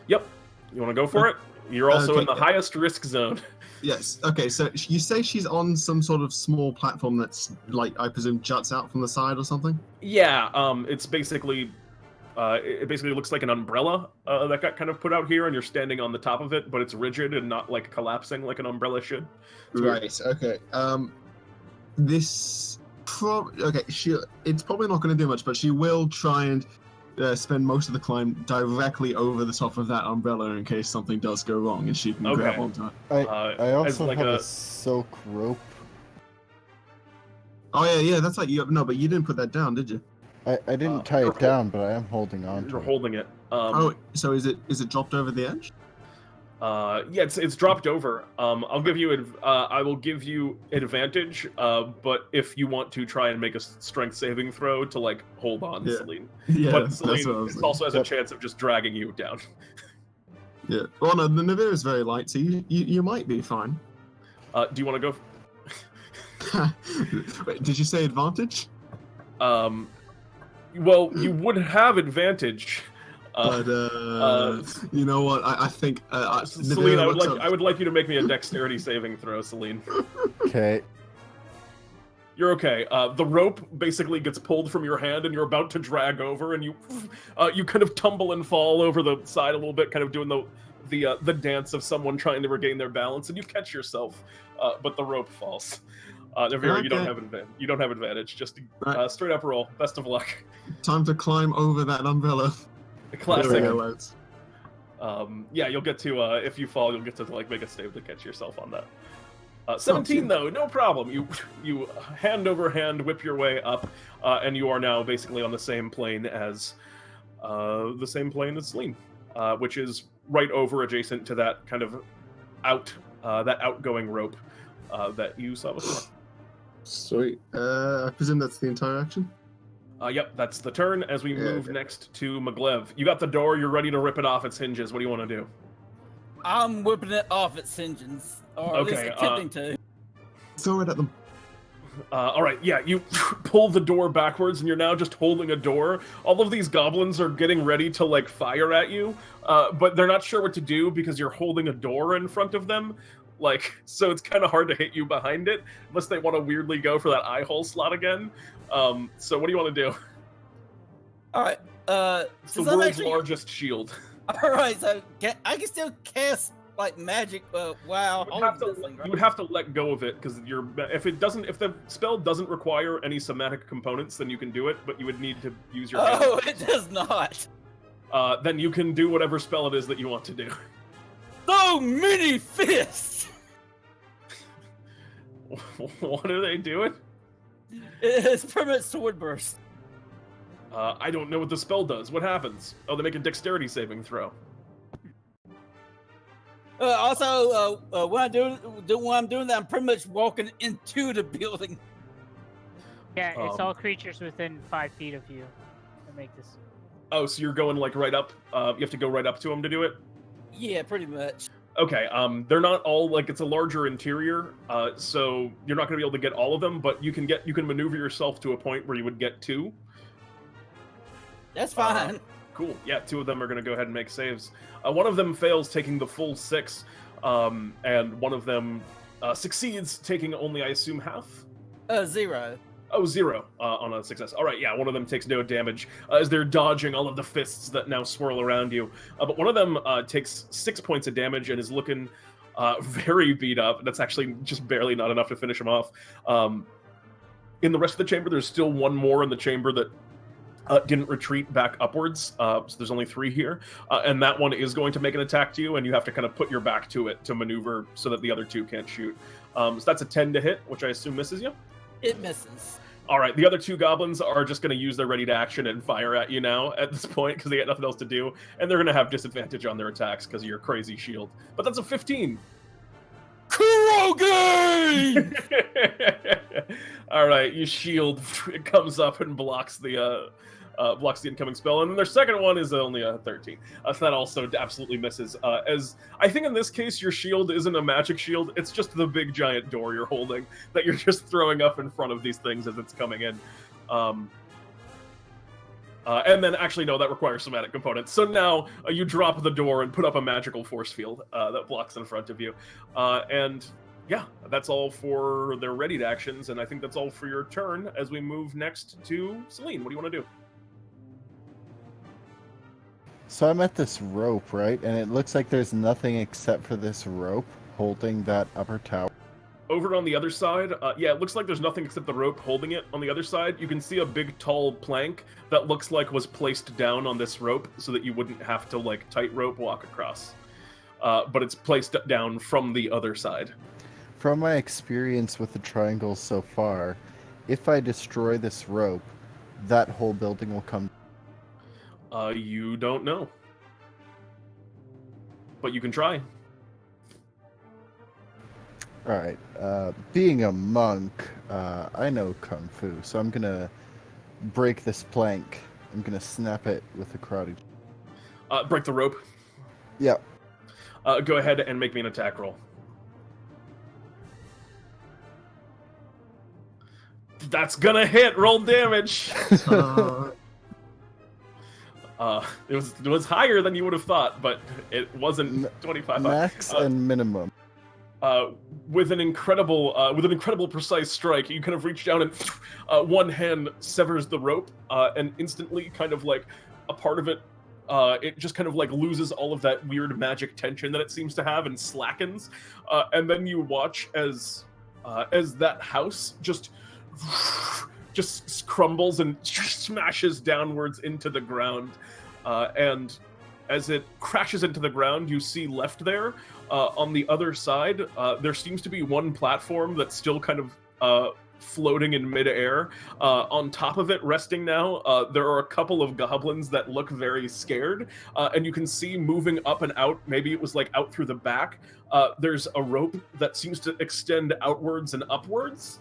Yep. You want to go for it? You're also in the highest risk zone. Yes. Okay. So you say she's on some sort of small platform that's like I presume juts out from the side or something. Yeah. It's basically. It basically looks like an umbrella that got kind of put out here, and you're standing on the top of it, but it's rigid and not like collapsing like an umbrella should. Right. Okay. This. It's probably not going to do much, but she will try and spend most of the climb directly over the top of that umbrella in case something does go wrong, and she can grab onto it. I also have a soak rope. Oh yeah, that's like no, but you didn't put that down, did you? I didn't tie it down, but I am holding on to it. You're holding it. So is it dropped over the edge? Yeah, it's dropped over. I'll give you I will give you advantage, but if you want to try and make a strength saving throw to like hold on, Celine. Yeah, but Celine that's what I was also has a chance of just dragging you down. Yeah. Well, no, the Navera is very light, so you might be fine. Do you want to go? Wait, did you say advantage? Well, you would have advantage. But you know what? I think Celine, I would like you to make me a dexterity saving throw, Celine. Okay. You're okay. The rope basically gets pulled from your hand, and you're about to drag over, and you kind of tumble and fall over the side a little bit, kind of doing the dance of someone trying to regain their balance, and you catch yourself, but the rope falls. Navera, okay. You don't have advantage. Just straight up roll. Best of luck. Time to climb over that umbrella. Classic. Yeah, you'll get to if you fall, you'll get to like make a save to catch yourself on that. 17 though, no problem. You hand over hand whip your way up, and you are now basically on the same plane as Celine, which is right over adjacent to that kind of outgoing rope that you saw before. Sweet. I presume that's the entire action. Yep, that's the turn. As we move next to Maglev, you got the door. You're ready to rip it off its hinges. What do you want to do? I'm whipping it off its hinges, or at least attempting to. Throw it at them. All right, yeah, you pull the door backwards, and you're now just holding a door. All of these goblins are getting ready to like fire at you, but they're not sure what to do because you're holding a door in front of them. Like, so it's kind of hard to hit you behind it, unless they want to weirdly go for that eye hole slot again. So what do you want to do? All right. It's the world's largest shield. All right, so I can still cast like magic. Wow. You would have to let go of it because if the spell doesn't require any somatic components, then you can do it. But you would need to use your. Oh, it does not. Then you can do whatever spell it is that you want to do. So many fists. What are they doing? It's permanent sword burst. I don't know what the spell does. What happens? Oh, they make a dexterity saving throw. Also, when I'm doing that, I'm pretty much walking into the building. Yeah, it's all creatures within 5 feet of you that make this. Oh, so you're going like right up? You have to go right up to them to do it? Yeah, pretty much. Okay, they're not all like it's a larger interior, so you're not going to be able to get all of them, but you can maneuver yourself to a point where you would get 2. That's fine. Cool. Yeah, 2 of them are going to go ahead and make saves. One of them fails, taking the full 6, and one of them succeeds, taking only, I assume, half. 0. Oh, 0 on a success. All right, yeah, one of them takes no damage as they're dodging all of the fists that now swirl around you. But one of them takes 6 points of damage and is looking very beat up. That's actually just barely not enough to finish him off. In the rest of the chamber, there's still one more in the chamber that didn't retreat back upwards. So there's only 3 here. And that one is going to make an attack to you, and you have to kind of put your back to it to maneuver so that the other 2 can't shoot. So that's a 10 to hit, which I assume misses you. It misses. All right, the other 2 goblins are just going to use their ready to action and fire at you now at this point because they got nothing else to do, and they're going to have disadvantage on their attacks because of your crazy shield. But that's a 15. Kurogi! All right, you shield. It comes up and blocks the incoming spell, and then their second one is only a 13. So that also absolutely misses. As I think in this case, your shield isn't a magic shield; it's just the big giant door you're holding that you're just throwing up in front of these things as it's coming in. And then, actually, no, that requires somatic components. So now you drop the door and put up a magical force field that blocks in front of you. And yeah, that's all for their readied actions, and I think that's all for your turn as we move next to Celine. What do you want to do? So I'm at this rope, right? And it looks like there's nothing except for this rope holding that upper tower. Over on the other side, yeah, it looks like there's nothing except the rope holding it. On the other side, you can see a big, tall plank that looks like was placed down on this rope so that you wouldn't have to, like, tightrope walk across. But it's placed down from the other side. From my experience with the triangles so far, if I destroy this rope, that whole building will come. You don't know. But you can try. Alright, being a monk, I know Kung Fu, so I'm gonna break this plank. I'm gonna snap it with a karate. Break the rope. Yep. Go ahead and make me an attack roll. That's gonna hit. Roll damage. It was higher than you would have thought, but it wasn't 25. Max and minimum. With an incredible precise strike, you kind of reach down and one hand severs the rope, and instantly, kind of like a part of it, it just kind of like loses all of that weird magic tension that it seems to have and slackens, and then you watch as that house just crumbles and smashes downwards into the ground, and as it crashes into the ground, you see left there, on the other side, there seems to be one platform that's still kind of floating in midair. On top of it, resting now, there are a couple of goblins that look very scared, and you can see moving up and out, maybe it was like out through the back, there's a rope that seems to extend outwards and upwards,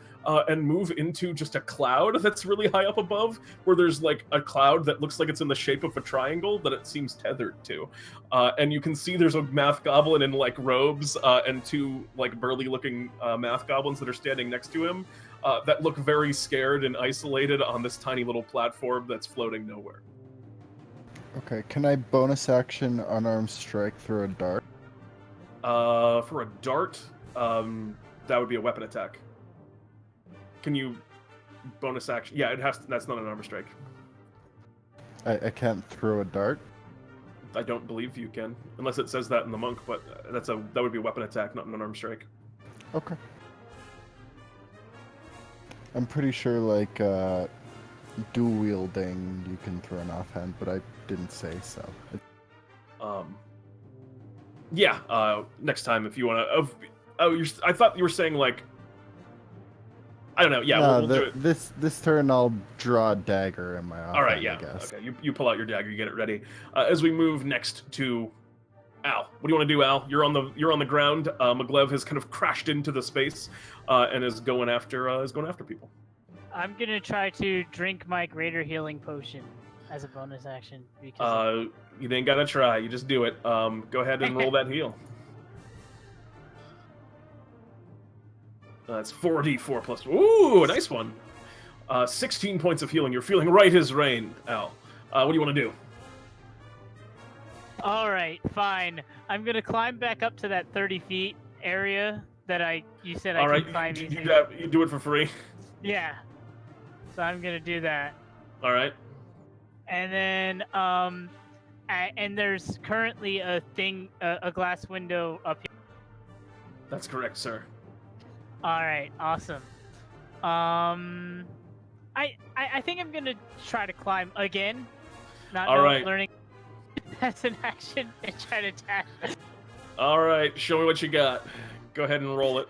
and move into just a cloud that's really high up above, where there's like a cloud that looks like it's in the shape of a triangle that it seems tethered to. And you can see there's a math goblin in like robes, and 2 like burly looking math goblins that are standing next to him, that look very scared and isolated on this tiny little platform that's floating nowhere. Okay, can I bonus action unarmed strike through a dart? For a dart, that would be a weapon attack. Can you bonus action? Yeah, it has to, that's not an armor strike. I can't throw a dart? I don't believe you can, unless it says that in the monk, but that would be a weapon attack, not an unarmed strike. Okay. I'm pretty sure, like, dual wielding, you can throw an offhand, but I didn't say so. Yeah, next time if you want to... I thought you were saying, like... I don't know, yeah, No, we'll do it. This turn I'll draw a dagger in my offhand, All right, yeah, I guess. okay, you pull out your dagger, you get it ready. As we move next to Al. What do you want to do, Al? You're on the ground. Maglev has kind of crashed into the space, and is going after people. I'm gonna try to drink my greater healing potion as a bonus action because You ain't gotta try. You just do it. Go ahead and roll that heal. That's 4d4 plus. Ooh, a nice one. 16 points of healing. You're feeling right as rain, Al. What do you want to do? All right, fine. I'm gonna climb back up to that 30 feet area that you said I could climb easily. You do it for free. Yeah. So I'm gonna do that. All right. And then and there's currently a glass window up here. That's correct, sir. All right, awesome. I think I'm gonna try to climb again. All right. Learning that's an action and try to attack. All right, show me what you got. Go ahead and roll it.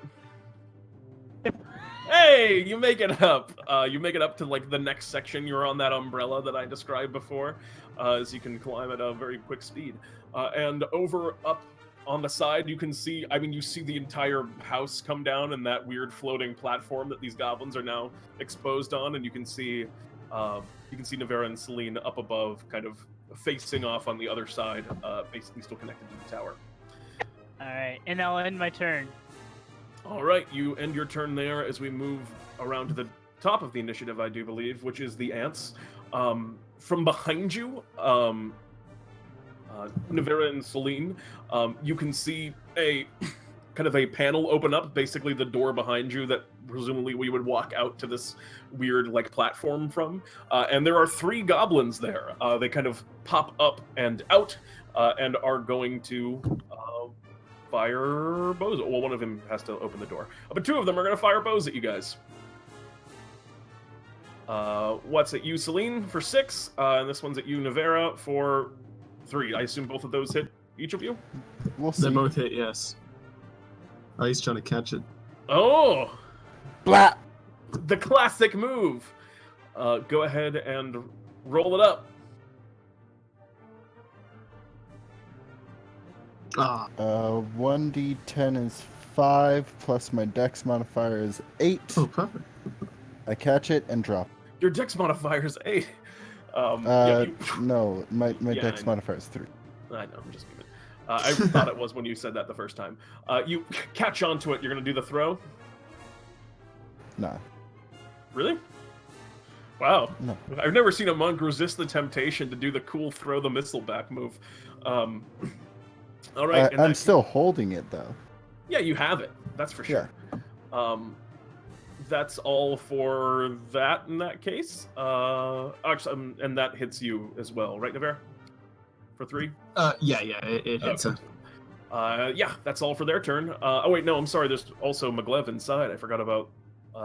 Hey, you make it up. You make it up to like the next section. You're on that umbrella that I described before, as you can climb at a very quick speed. And up on the side, you can see. I mean, you see the entire house come down and that weird floating platform that these goblins are now exposed on, and you can see Navera and Celine up above, kind of facing off on the other side, basically still connected to the tower. All right, and I'll end my turn. All right, you end your turn there as we move around to the top of the initiative, I do believe, which is the ants. From behind you, Navera and Celine, you can see a kind of a panel open up, basically the door behind you that presumably we would walk out to this weird like platform from. And there are 3 goblins there. They kind of pop up and out and are going to fire bows. Well, one of them has to open the door, but 2 of them are going to fire bows at you guys. What's at you, Celine, for 6, and this one's at you, Navera, for 3. I assume both of those hit each of you? We'll see. They both hit, yes. Oh, he's trying to catch it. Oh! Blah! The classic move! Go ahead and roll it up. 1d10 is 5, plus my dex modifier is 8. Oh, perfect. I catch it and drop. Your dex modifier is 8. No, my Yeah, dex I know. modifier is 3. I know, I'm just kidding. I thought it was when you said that the first time. You catch onto it, you're going to do the throw? Nah. Really? Wow. No. I've never seen a monk resist the temptation to do the cool throw the missile back move. All right. I'm still holding it, though. Yeah, you have it. That's for sure. Yeah. That's all for that in that case. Actually, and that hits you as well, right, Navera? For 3? Yeah, it hits her. Yeah, that's all for their turn. Oh wait, no, I'm sorry. There's also Maglev inside. I forgot about.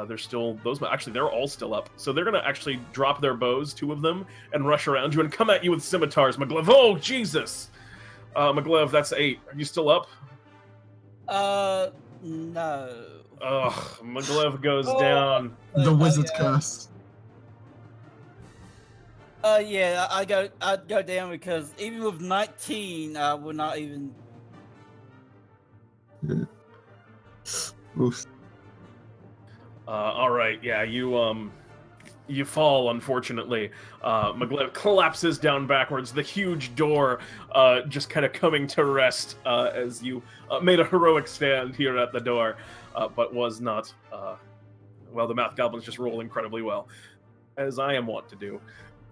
There's still those. Actually, they're all still up. So they're gonna actually drop their bows, 2 of them, and rush around you and come at you with scimitars. Maglev. Oh Jesus! Maglev, that's 8. Are you still up? No. Ugh, Maglev goes down. The wizard's curse. Yeah, I'd go down because even with 19, I would not even. Oof. All right, yeah, you fall, unfortunately. Maglev collapses down backwards, the huge door just kind of coming to rest as you made a heroic stand here at the door, but was not. Well, the math goblins just roll incredibly well, as I am wont to do.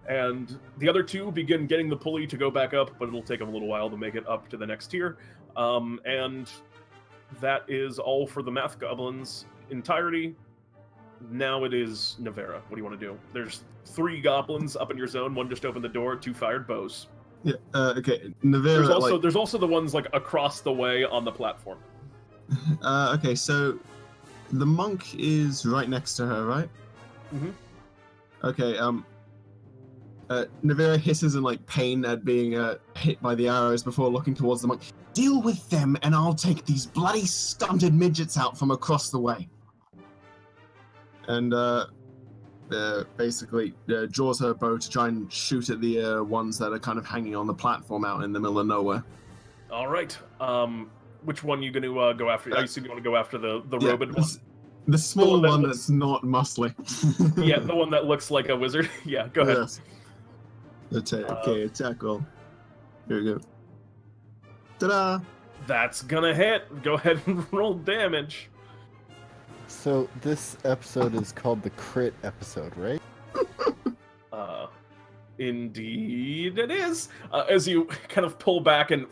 And the other 2 begin getting the pulley to go back up, but it'll take them a little while to make it up to the next tier. And that is all for the math goblins' entirety. Now it is Navera. What do you want to do? There's 3 goblins up in your zone. 1 just opened the door. 2 fired bows. Yeah. Okay. Navera. There's also the ones like across the way on the platform. Okay. So the monk is right next to her, right? Mm-hmm. Okay. Navera hisses in like pain at being hit by the arrows before looking towards the monk. Deal with them, and I'll take these bloody stunted midgets out from across the way. And basically draws her bow to try and shoot at the ones that are kind of hanging on the platform out in the middle of nowhere. All right. Which one are you going to go after? I assume you want to go after the robed one. The small one that's not muscly. Yeah, the one that looks like a wizard. Yeah, go ahead. Yes. Okay, attack roll. Here we go. Ta-da! That's gonna hit. Go ahead and roll damage. So this episode is called the crit episode, right? Indeed it is. As you kind of pull back and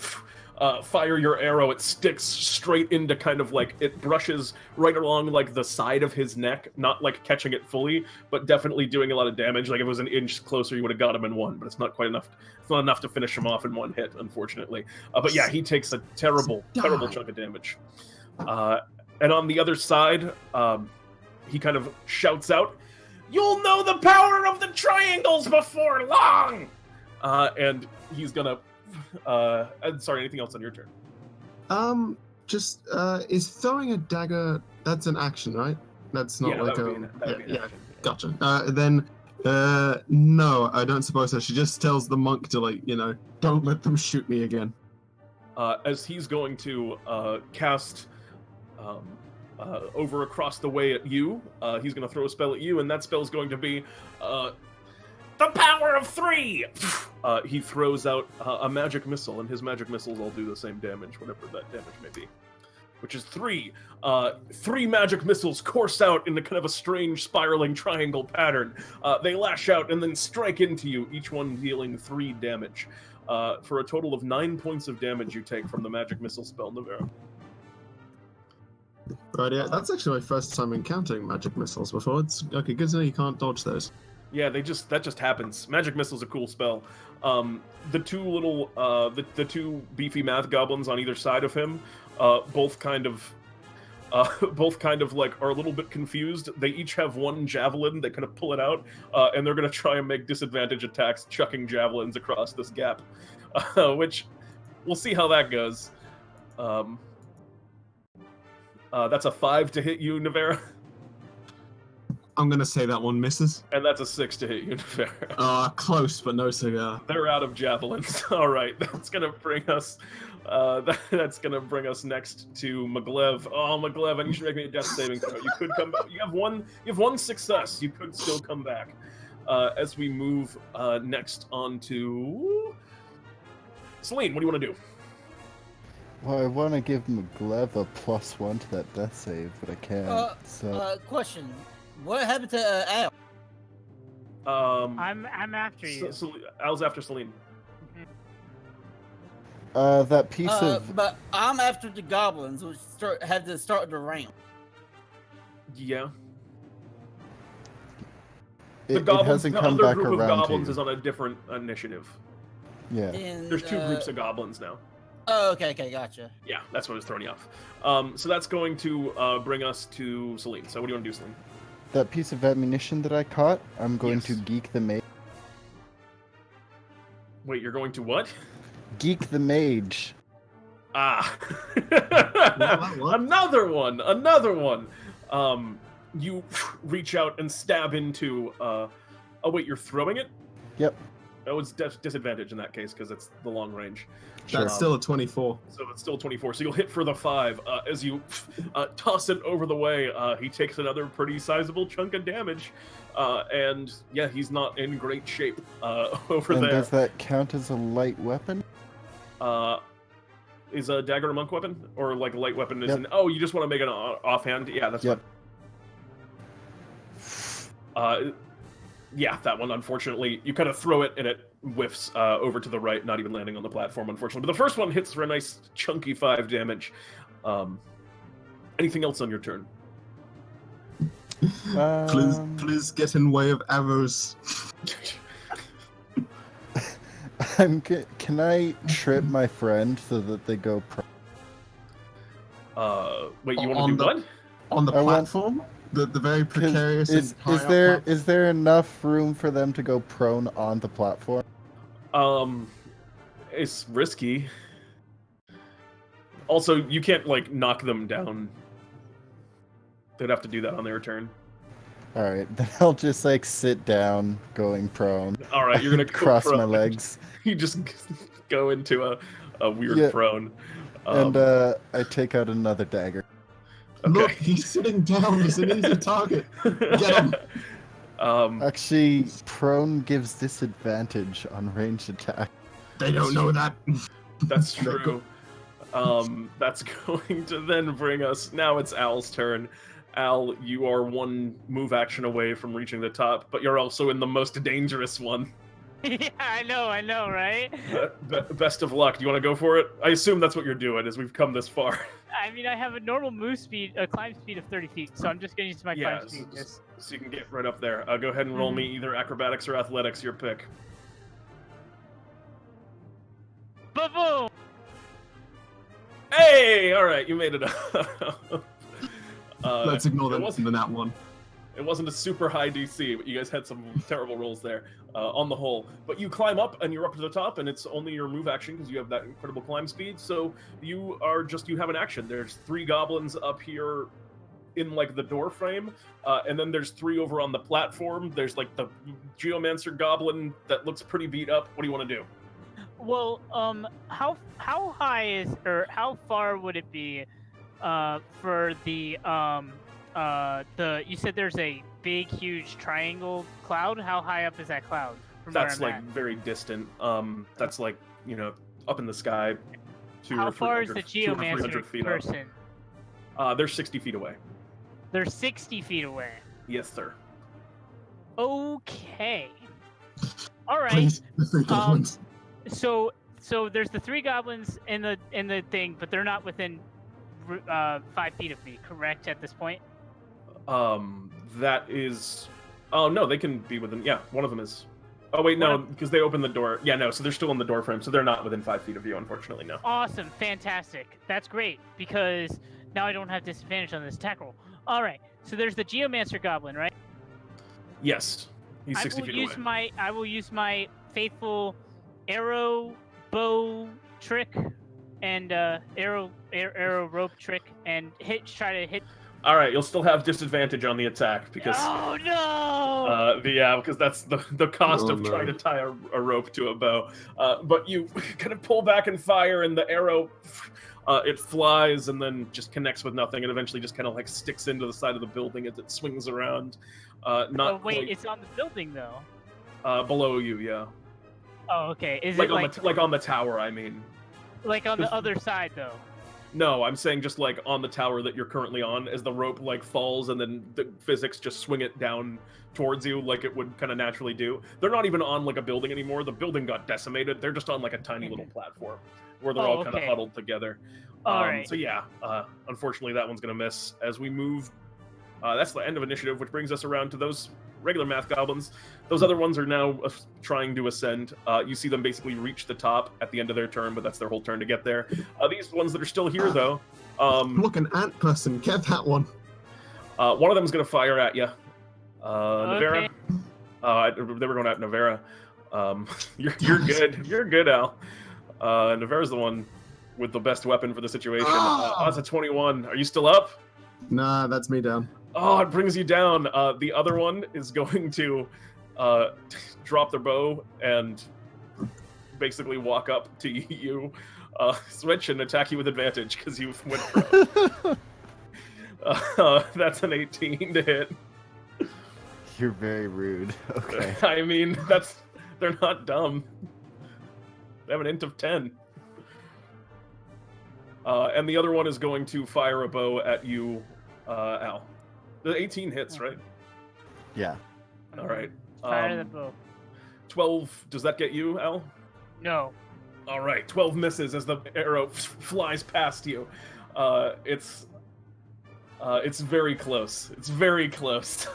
fire your arrow, it sticks straight into kind of like, it brushes right along like the side of his neck, not like catching it fully, but definitely doing a lot of damage. Like if it was an inch closer, you would have got him in one, but it's not quite enough. It's not enough to finish him off in one hit, unfortunately. But yeah, he takes a terrible chunk of damage. And on the other side, he kind of shouts out, "You'll know the power of the triangles before long!" And he's gonna... sorry, anything else on your turn? Is throwing a dagger, that's an action, right? That's not like a... Gotcha. No, I don't suppose so. She just tells the monk to, like, don't let them shoot me again. As he's going to cast over across the way at you, he's going to throw a spell at you, and that spell's going to be the power of 3! He throws out a magic missile, and his magic missiles all do the same damage, whatever that damage may be. Which is 3. 3 magic missiles course out into kind of a strange spiraling triangle pattern. They lash out and then strike into you, each one dealing 3 damage. For a total of 9 points of damage you take from the magic missile spell, Navera. Right, yeah, that's actually my first time encountering magic missiles before. It's okay, good to know you can't dodge those. Yeah, that just happens. Magic missile's a cool spell. The two little, the two beefy math goblins on either side of him, both kind of like are a little bit confused. They each have one javelin. They kind of pull it out, and they're gonna try and make disadvantage attacks, chucking javelins across this gap, which we'll see how that goes. That's a 5 to hit you, Navera. I'm gonna say that one misses. And that's a 6 to hit you, Navera. Close, but no cigar. They're out of javelins. All right, that's gonna bring us. That's gonna bring us next to Maglev. Oh, Maglev, and you should make me a death saving throw. You could come back. You have one success. You could still come back. As we move next on to Celine, what do you want to do? Well, I want to give Maglev a +1 to that death save, but I can't. Question: what happened to Al? I'm after you. Al's after Celine. That piece of... But I'm after the goblins, which had to start the round. Yeah. It hasn't come back around to you. The other group of goblins is on a different initiative. Yeah. And, There's 2 groups of goblins now. Oh, okay, gotcha. Yeah, that's what was throwing you off. So that's going to bring us to Celine. So what do you want to do, Celine? That piece of ammunition that I caught, I'm going to geek the mage. Wait, you're going to what? Geek the mage. Ah. What? Another one. You reach out and stab into... Oh, wait, you're throwing it? Yep. Oh, it's disadvantage in that case, because it's the long range. That's still a 24. So it's still 24. So you'll hit for the 5. As you toss it over the way, he takes another pretty sizable chunk of damage. And yeah, he's not in great shape over and there. Does that count as a light weapon? Is a dagger a monk weapon? Or like a light weapon is Yep. an... Oh, you just want to make an offhand? Yeah, that's Yep. fine. Yeah, that one, unfortunately. You kind of throw it and it whiffs over to the right, not even landing on the platform, unfortunately. But the first one hits for a nice chunky 5 damage. Anything else on your turn? Please get in way of arrows. Can I trip my friend so that they go Wait, you want to do what? On the platform? The very precarious is there enough room for them to go prone on the platform? It's risky. Also, you can't like knock them down. They'd have to do that on their turn. All right, then I'll just like sit down, going prone. All right, you're gonna go cross prone. my legs. You just go into a weird prone. And I take out another dagger. Okay. Look, he's sitting down. He's an easy target. Get him. Actually, prone gives disadvantage on ranged attack. They don't know that. That's true. That's going to then bring us... Now it's Al's turn. Al, you are 1 move action away from reaching the top, but you're also in the most dangerous one. Yeah, I know, right? Best of luck. Do you want to go for it? I assume that's what you're doing, as we've come this far. I mean, I have a normal climb speed of 30 feet, so I'm just gonna use my Yeah, climb speed. so you can get right up there. Go ahead and roll me either acrobatics or athletics, your pick. Ba-boom! Hey! All right, you made it up. Let's ignore that one. It wasn't a super high DC, but you guys had some terrible rolls there on the whole. But you climb up, and you're up to the top, and it's only your move action because you have that incredible climb speed. So you have an action. There's 3 goblins up here in like the door frame, and then there's 3 over on the platform. There's like the geomancer goblin that looks pretty beat up. What do you want to do? Well, how high is, or how far would it be, for the you said there's a big, huge triangle cloud. How high up is that cloud? That's like very distant. That's like, up in the sky. How far is the geomancer person? They're 60 feet away. They're 60 feet away. Yes, sir. Okay. All right. Please, the 3 goblins. So there's the 3 goblins in the thing, but they're not within 5 feet of me, correct? At this point. That is. Oh no, they can be within. Yeah, one of them is. Oh wait, no, because they opened the door. Yeah, no, so they're still in the door frame, so they're not within 5 feet of you, unfortunately. No. Awesome, fantastic. That's great because now I don't have disadvantage on this attack roll. All right, so there's the geomancer goblin, right? Yes, he's 60 feet away. I will use my faithful arrow bow trick and arrow rope trick and try to hit. All right, you'll still have disadvantage on the attack because. Oh no! Because that's the cost of trying to tie a rope to a bow. But you kind of pull back and fire, and the arrow, it flies and then just connects with nothing, and eventually just kind of like sticks into the side of the building as it swings around. It's on the building though. Below you, yeah. Oh, okay. Is like it like on the tower? I mean. Like on the other side though. No, I'm saying just like on the tower that you're currently on, as the rope like falls and then the physics just swing it down towards you like it would kind of naturally do. They're not even on like a building anymore. The building got decimated. They're just on like a tiny little platform where they're all kind of huddled together. All right. So yeah, unfortunately that one's gonna miss. As we move, that's the end of initiative, which brings us around to those regular math goblins. Those other ones are now trying to ascend. You see them basically reach the top at the end of their turn, but that's their whole turn to get there. These ones that are still here, though... Look, an ant person. Get that one. One of them's going to fire at you. Navera. Okay. They were going at Navera. You're good. You're good, Al. Navera's the one with the best weapon for the situation. That's a 21. Are you still up? Nah, that's me down. Oh, it brings you down. The other one is going to drop their bow and basically walk up to you, switch, and attack you with advantage because you went pro. That's an 18 to hit. You're very rude. Okay. I mean, they're not dumb. They have an int of 10. And the other one is going to fire a bow at you, Al. The 18 hits, right? Yeah. All right. Fire the bow. 12. Does that get you, Al? No. All right. 12 misses as the arrow flies past you. It's very close. It's very close.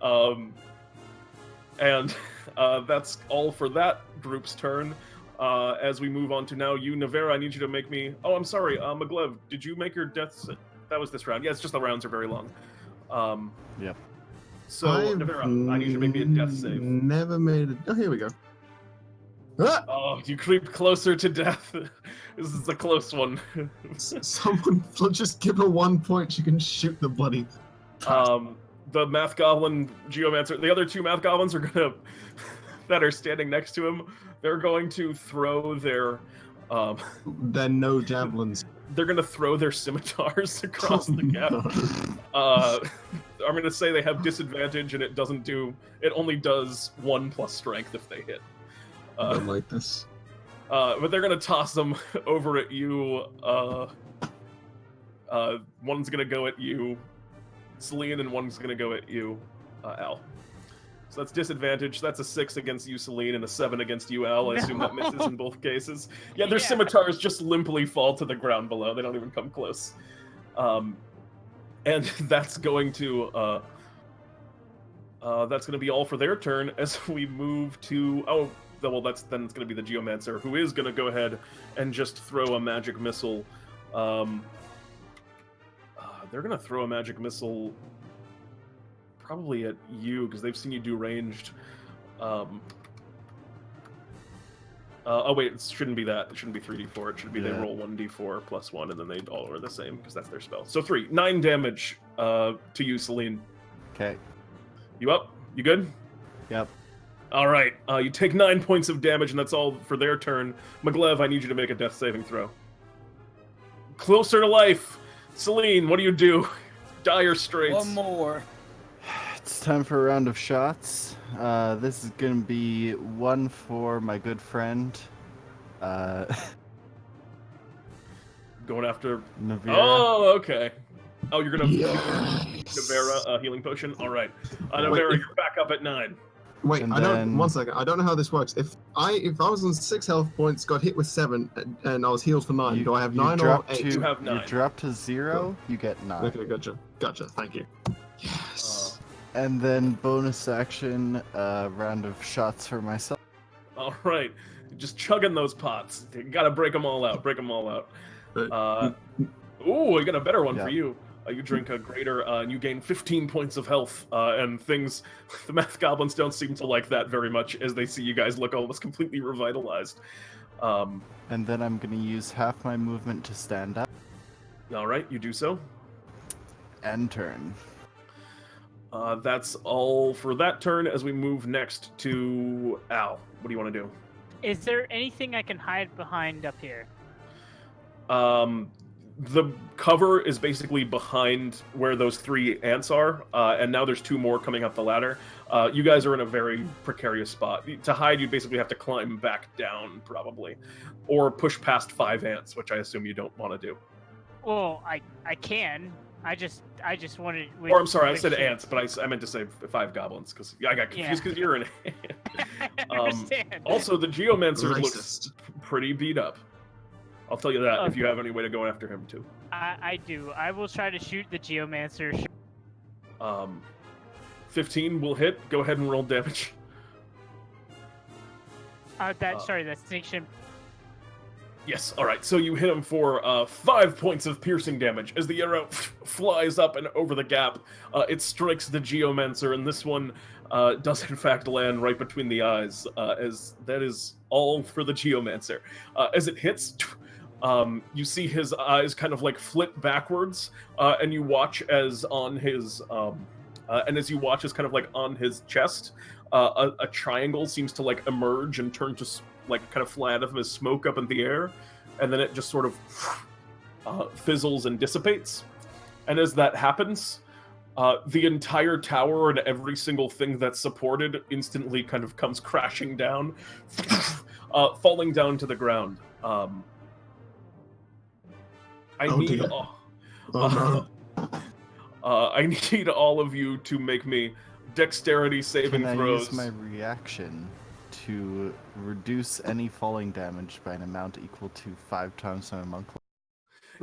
And that's all for that group's turn. As we move on to now you, Navera, I need you to make me... Oh, I'm sorry. Maglev, did you make your death... That was this round. Yeah, it's just the rounds are very long. Yep. So, Navera, I need you to make me a death save. Never made it. Oh, here we go. Ah! Oh, you creep closer to death. This is a close one. Someone just give her 1 point. She can shoot the bloody... The math goblin geomancer, the other 2 math goblins are gonna... that are standing next to him, they're going to throw their... Then no javelins. They're going to throw their scimitars across the gap. I'm going to say they have disadvantage, and it only does 1 plus strength if they hit. I don't like this. But they're going to toss them over at you. One's going to go at you, Celine, and one's going to go at you, Al. So that's disadvantage. That's a 6 against you, Celine, and a 7 against you, Al. I assume that misses in both cases. Yeah, their scimitars just limply fall to the ground below. They don't even come close. And that's going to be all for their turn as we move to... Oh, well, then it's going to be the Geomancer, who is going to go ahead and just throw a magic missile. They're going to throw a magic missile probably at you, because they've seen you do ranged. Oh, wait, it shouldn't be that. It shouldn't be 3d4. It should be they roll 1d4 plus 1, and then they all are the same, because that's their spell. So 9 damage to you, Celine. Okay. You up? You good? Yep. All right. You take 9 points of damage, and that's all for their turn. Maglev, I need you to make a death saving throw. Closer to life. Celine, what do you do? Dire straits. One more. It's time for a round of shots. This is going to be one for my good friend. Going after... Navera. Oh, okay. Oh, you're going to... Navera, healing potion? All right. Navera, you're back up at 9. Wait, And I don't. then- One second. I don't know how this works. If I was on 6 health points, got hit with 7, and I was healed for 9, do I have 9 or drop 8? You have 9. You drop to 0, you get 9. Okay, gotcha. Thank you. Yes. And then bonus action, round of shots for myself. All right. Just chugging those pots. You gotta break them all out. Ooh, I got a better one for you. You drink a greater, and you gain 15 points of health, and things... The math goblins don't seem to like that very much as they see you guys look almost completely revitalized. And then I'm going to use half my movement to stand up. All right, you do so. End turn. That's all for that turn as we move next to Al. What do you want to do? Is there anything I can hide behind up here? The cover is basically behind where those 3 ants are, and now there's 2 more coming up the ladder. You guys are in a very precarious spot. To hide, you basically have to climb back down, probably, or push past 5 ants, which I assume you don't want to do. Well, I can. I just wanted. Or I'm sorry, I said ants, but I meant to say 5 goblins because I got confused because you're an ant. I understand. Also, the Geomancer Racist. looks pretty beat up. I'll tell you that if you have any way to go after him too. I do. I will try to shoot the Geomancer. 15 will hit. Go ahead and roll damage. Sorry, that's distinction. Yes, all right. So you hit him for 5 points of piercing damage as the arrow flies up and over the gap. It strikes the Geomancer, and this one does in fact land right between the eyes, as that is all for the Geomancer. As it hits, you see his eyes kind of like flit backwards, and you watch as on his as you watch as kind of like on his chest, a triangle seems to like emerge and turn to like kind of fly out of his smoke up in the air, and then it just sort of fizzles and dissipates. And as that happens, the entire tower and every single thing that's supported instantly kind of comes crashing down, falling down to the ground. I need all of you to make me dexterity saving Can I throws. use my reaction to reduce any falling damage by an amount equal to 5 times my monk level?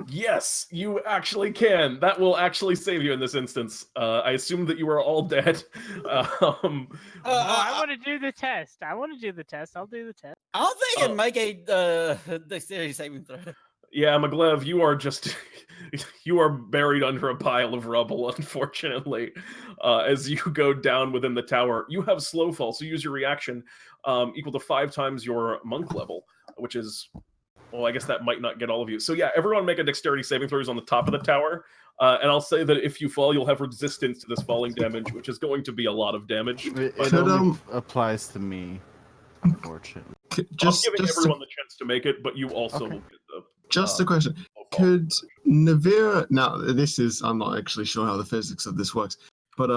Yes, you actually can. That will actually save you in this instance. I assume that you are all dead. I want to do the test. I'll do the test. I'll think and make a dexterity saving throw. Yeah, Maglev, you are just... you are buried under a pile of rubble, unfortunately. As you go down within the tower, you have slow fall, so use your reaction equal to 5 times your monk level, which is... Well, I guess that might not get all of you. So yeah, everyone make a dexterity saving throws on the top of the tower. And I'll say that if you fall, you'll have resistance to this falling damage, which is going to be a lot of damage. It only applies to me, unfortunately. I'm giving everyone the chance to make it, but you also will get the... Just a question. Could Navera... Now, this is... I'm not actually sure how the physics of this works. But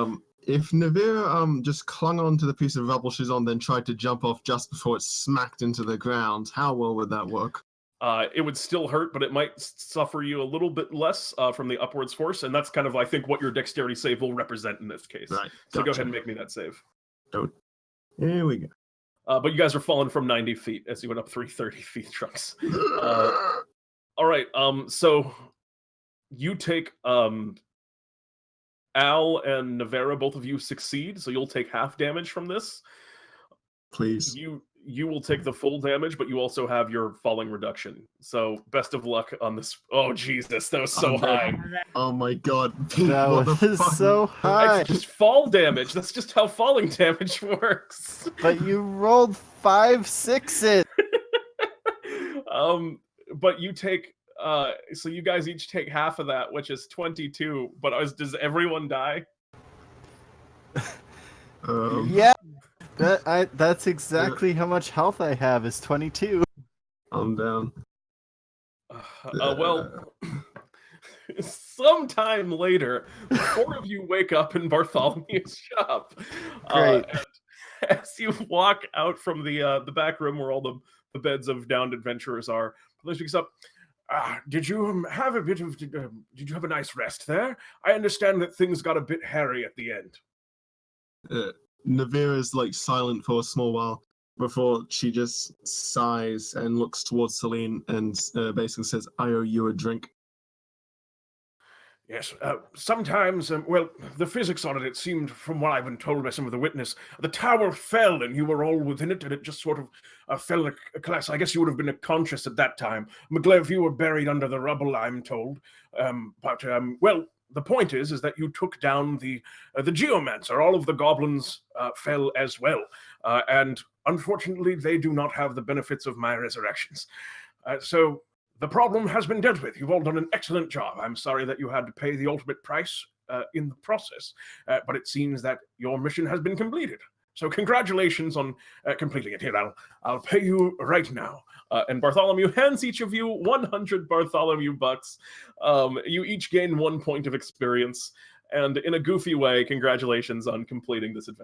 if Navera just clung onto the piece of rubble she's on, then tried to jump off just before it smacked into the ground, how well would that work? It would still hurt, but it might suffer you a little bit less from the upwards force, and that's kind of, I think, what your dexterity save will represent in this case. Right. So go ahead and make me that save. Don't. Here we go. But you guys are falling from 90 feet as you went up 330 feet, Trunks. All right. So you take Al and Navera, both of you succeed, so you'll take half damage from this. Please. You will take the full damage, but you also have your falling reduction. So best of luck on this. Oh Jesus, that was so high. Oh my god. That What the was fuck? so high. It's just fall damage. That's just how falling damage works. But you rolled 5 6s. But you take so you guys each take half of that, which is 22. But does everyone die? Yeah. That's exactly how much health I have is 22. I'm down. Well, sometime later, the 4 of you wake up in Bartholomew's shop. Great. And as you walk out from the back room where all the beds of downed adventurers are, Police speaks up. Did you have did you have a nice rest there? I understand that things got a bit hairy at the end. Navera's like silent for a small while before she just sighs and looks towards Celine and basically says, I owe you a drink. Yes, sometimes, well, the physics on it seemed, from what I've been told by some of the witness, the tower fell and you were all within it, and it just sort of fell like a collapse. I guess you would have been unconscious at that time. Maglev, you were buried under the rubble, I'm told. Well, the point is that you took down the geomancer. All of the goblins fell as well, and unfortunately, they do not have the benefits of my resurrections. So the problem has been dealt with. You've all done an excellent job. I'm sorry that you had to pay the ultimate price in the process, but it seems that your mission has been completed. So congratulations on completing it. Here, I'll pay you right now. And Bartholomew hands each of you 100 Bartholomew bucks. You each gain 1 point of experience. And in a goofy way, congratulations on completing this adventure.